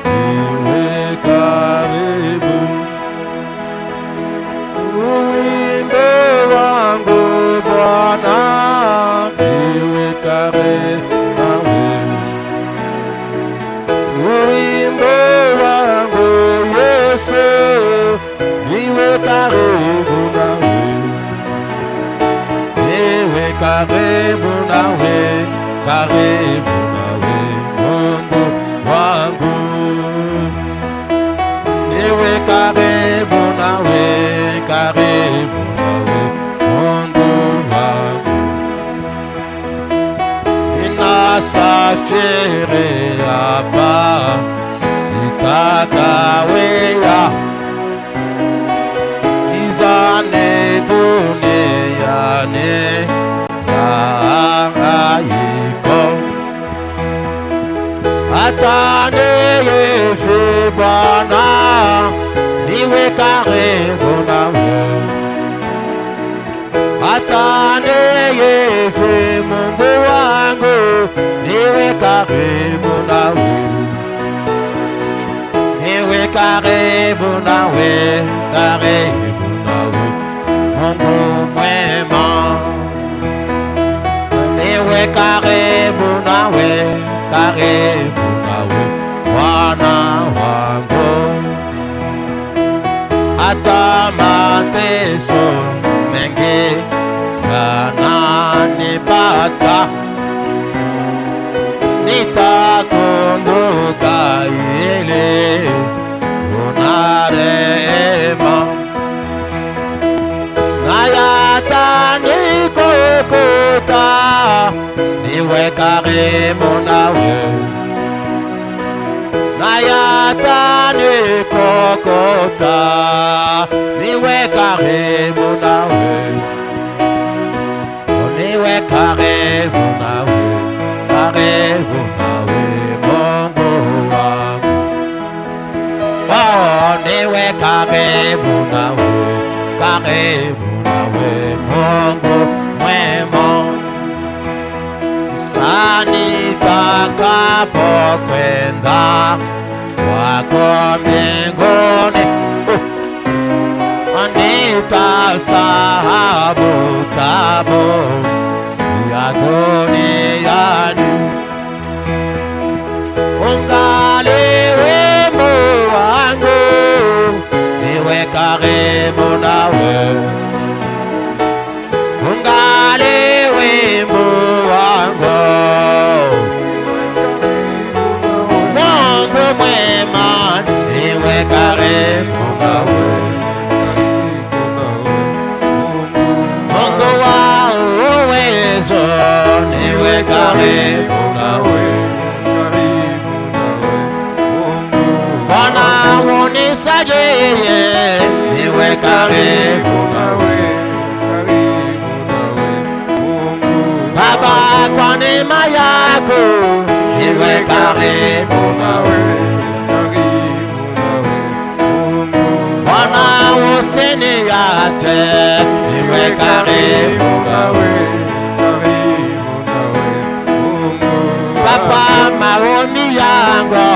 iwe karibu. Wimbo wangu Bwana, iwe karibu nawe. Wimbo wangu Yesu, iwe karibu nawe. Iwe karibu nawe, karibu nawe, Mungu wangu. Iwe karibu nawe, karibu nawe, Mungu wangu. Ninasafiri hapa, sitakawia gizani duniani, hangaiko. Hata niishi Bwana, niwe karibu nawe. Hata niishi Mungu wangu, niwe karibu nawe. Niwe karibu nawe, karibu nawe, Mungu mwema. Niwe karibu nawe, karibu nawe, Bwana wangu. Hata mateso mengi yananipata, nitakumbuka ile una rehema, na yatanikukuta, niwe karibu nawe. Na yatanikukuta, niwe karibu nawe. Niwe karibu nawe, karibu nawe, Mungu wangu. Oh, niwe karibu nawe, karibu nawe, Mungu mwema. Nitakapokwenda kwako mbinguni, nitasahau tabu ya duniani. Ungali wimbo wangu, niwe karibu nawe. Ungali wimbo wangu, Mungu mwema, niwe karibu nawe. Mungu wa uwezo, niwe karibu nawe. Bwana unisaidie, niwe karibu nawe. Baba, kwa neema yako, niwe karibu nawe. Bwana usiniache, niwe karibu nawe. Baba, maombi yangu,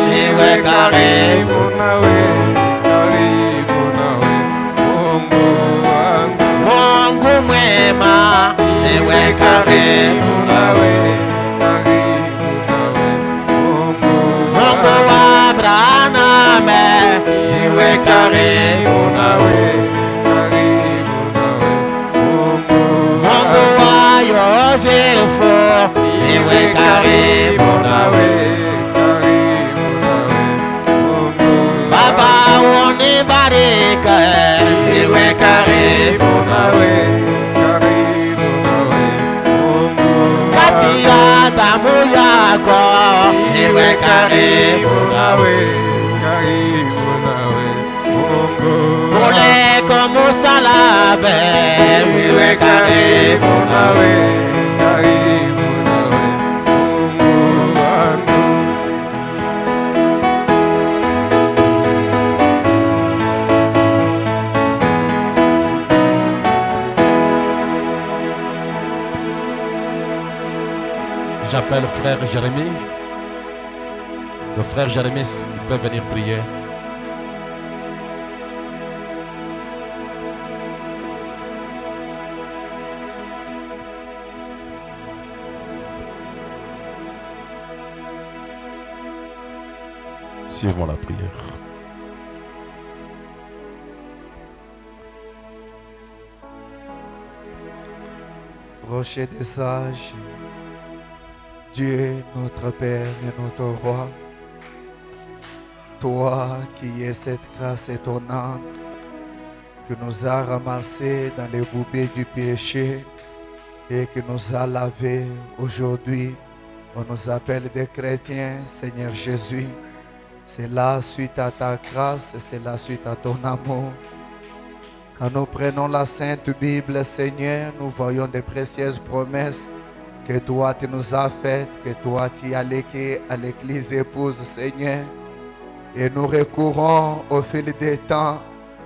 niwe karibu nawe. Mungu mwema, niwe karibu nawe. Mungu wa Abrahamu, niwe karibu nawe. Mungu wa Yosefu, niwe karibu nawe. Baba unibariki, niwe karibu nawe. Kati ya damu yako, niwe karibu nawe. Kule kwa msalaba, niwe karibu nawe. J'appelle frère Jérémie. Le frère Jérémie, il peut venir prier. Suivons la prière. Rocher des sages, Dieu notre Père et notre Roi, toi qui es cette grâce étonnante que nous a ramassés dans les boubées du péché et qui nous a lavés aujourd'hui, on nous appelle des chrétiens, Seigneur Jésus. C'est là suite à ta grâce, c'est là suite à ton amour. Quand nous prenons la Sainte Bible, Seigneur, nous voyons des précieuses promesses que toi tu nous as faites, que toi tu as léguées à l'Église épouse, Seigneur. Et nous recourons au fil des temps.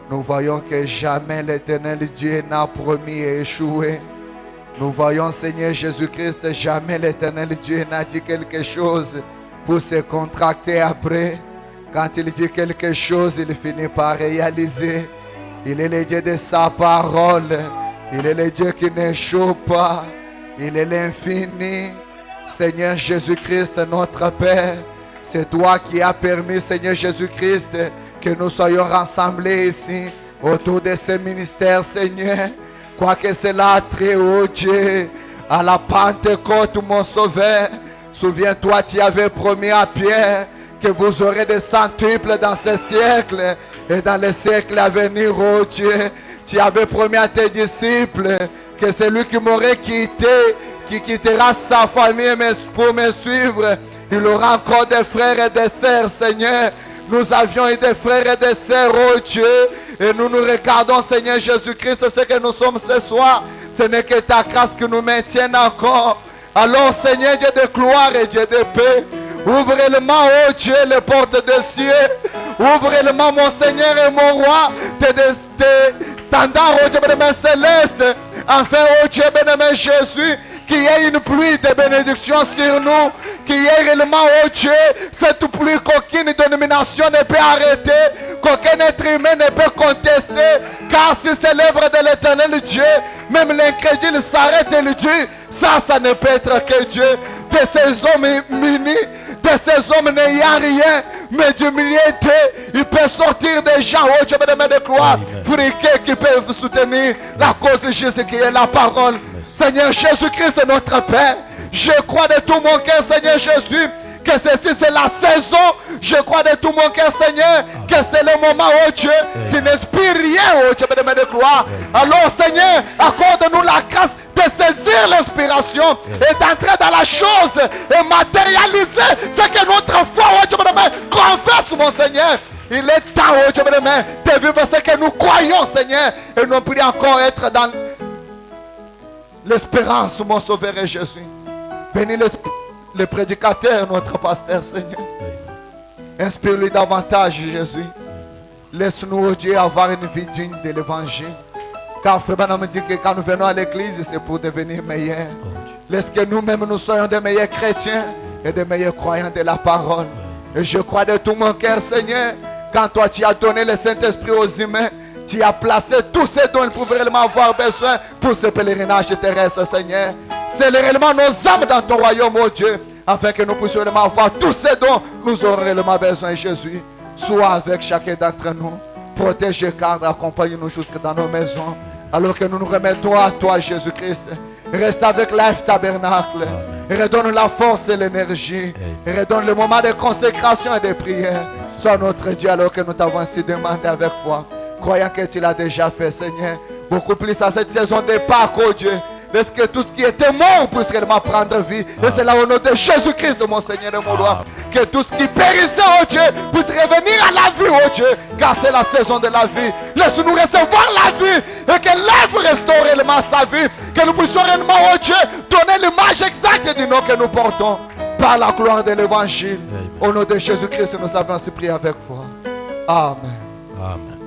Nous voyons que jamais l'Éternel Dieu n'a promis et échoué. Nous voyons, Seigneur Jésus-Christ, jamais l'Éternel Dieu n'a dit quelque chose pour se contracter après. Quand il dit quelque chose, il finit par réaliser. Il est le Dieu de sa parole. Il est le Dieu qui n'échoue pas. Il est l'infini. Seigneur Jésus-Christ, notre Père, c'est toi qui as permis, Seigneur Jésus-Christ, que nous soyons rassemblés ici autour de ce ministère, Seigneur. Quoique cela a trait, oh Dieu, à la Pentecôte, mon Sauveur. Souviens-toi, tu avais promis à Pierre que vous aurez des centuples dans ce siècle et dans les siècles à venir, oh Dieu. Tu avais promis à tes disciples que celui qui m'aurait quitté, qui quittera sa famille pour me suivre, il aura encore des frères et des sœurs, Seigneur. Nous avions eu des frères et des sœurs, oh Dieu, et nous nous regardons, Seigneur Jésus-Christ, ce que nous sommes ce soir. Ce n'est que ta grâce qui nous maintienne encore. Alors, Seigneur, Dieu de gloire et Dieu de paix, ouvre-le-moi, oh Dieu, les portes des cieux. Ouvre-le-moi, mon Seigneur et mon Roi, tes standards, oh Dieu, bien-aimé céleste. Enfin, oh Dieu, bien-aimé Jésus, qu'il y ait une pluie de bénédiction sur nous, qu'il y ait réellement, oh Dieu, cette pluie qu'aucune dénomination ne peut arrêter, qu'aucun être humain ne peut contester, car si c'est l'œuvre de l'Éternel Dieu, même l'incrédule s'arrête et lui dit, ça ne peut être que Dieu. De ces hommes munis, de ces hommes n'ayant rien, mais d'humilité, il peut sortir des gens, oh Dieu, de gloire, friqués qui peuvent soutenir la cause juste qui est la parole. Seigneur Jésus-Christ, notre Père, je crois de tout mon cœur, Seigneur Jésus, que ceci c'est la saison. Je crois de tout mon cœur, Seigneur, que c'est le moment, oh Dieu, qui n'inspire rien, oh Dieu, de gloire. Alors, Seigneur, accorde-nous la grâce de saisir l'inspiration et d'entrer dans la chose et matérialiser ce que notre foi, oh Dieu, confesse, mon Seigneur. Il est temps, oh Dieu, de vivre ce que nous croyons, Seigneur, et non plus encore être dans l'espérance, mon Sauveur et Jésus. Bénis le prédicateur, notre pasteur, Seigneur. Inspire-lui davantage, Jésus. Laisse-nous, oh Dieu, avoir une vie digne de l'évangile. Car Frère Branham me dit que quand nous venons à l'église, c'est pour devenir meilleurs. Laisse que nous-mêmes, nous soyons des meilleurs chrétiens et des meilleurs croyants de la parole. Et je crois de tout mon cœur, Seigneur, quand toi tu as donné le Saint-Esprit aux humains, tu as placé tous ces dons qu'ils pouvaient réellement avoir besoin pour ce pèlerinage terrestre, Seigneur. C'est réellement nos âmes dans ton royaume, oh Dieu, afin que nous puissions réellement avoir tous ces dons. Nous aurons réellement besoin, Jésus. Sois avec chacun d'entre nous. Protège et garde, accompagne-nous jusque dans nos maisons. Alors que nous nous remettons à toi, Jésus-Christ. Reste avec Life Tabernacle. Redonne la force et l'énergie. Redonne le moment de consécration et de prière. Sois notre Dieu alors que nous t'avons ainsi demandé avec foi. Croyant que tu l'as déjà fait, Seigneur. Beaucoup plus à cette saison de Pâques, oh Dieu. Laisse que tout ce qui était mort puisse réellement prendre vie. Et c'est là au nom de Jésus-Christ, mon Seigneur et mon roi. Que tout ce qui périssait, oh Dieu, puisse revenir à la vie, oh Dieu. Car c'est la saison de la vie. Laisse-nous recevoir la vie. Et que l'œuvre restaure réellement sa vie. Que nous puissions réellement, oh Dieu, donner l'image exacte du nom que nous portons. Par la gloire de l'évangile. Au nom de Jésus-Christ, nous avons ainsi prié avec foi. Amen. Amen.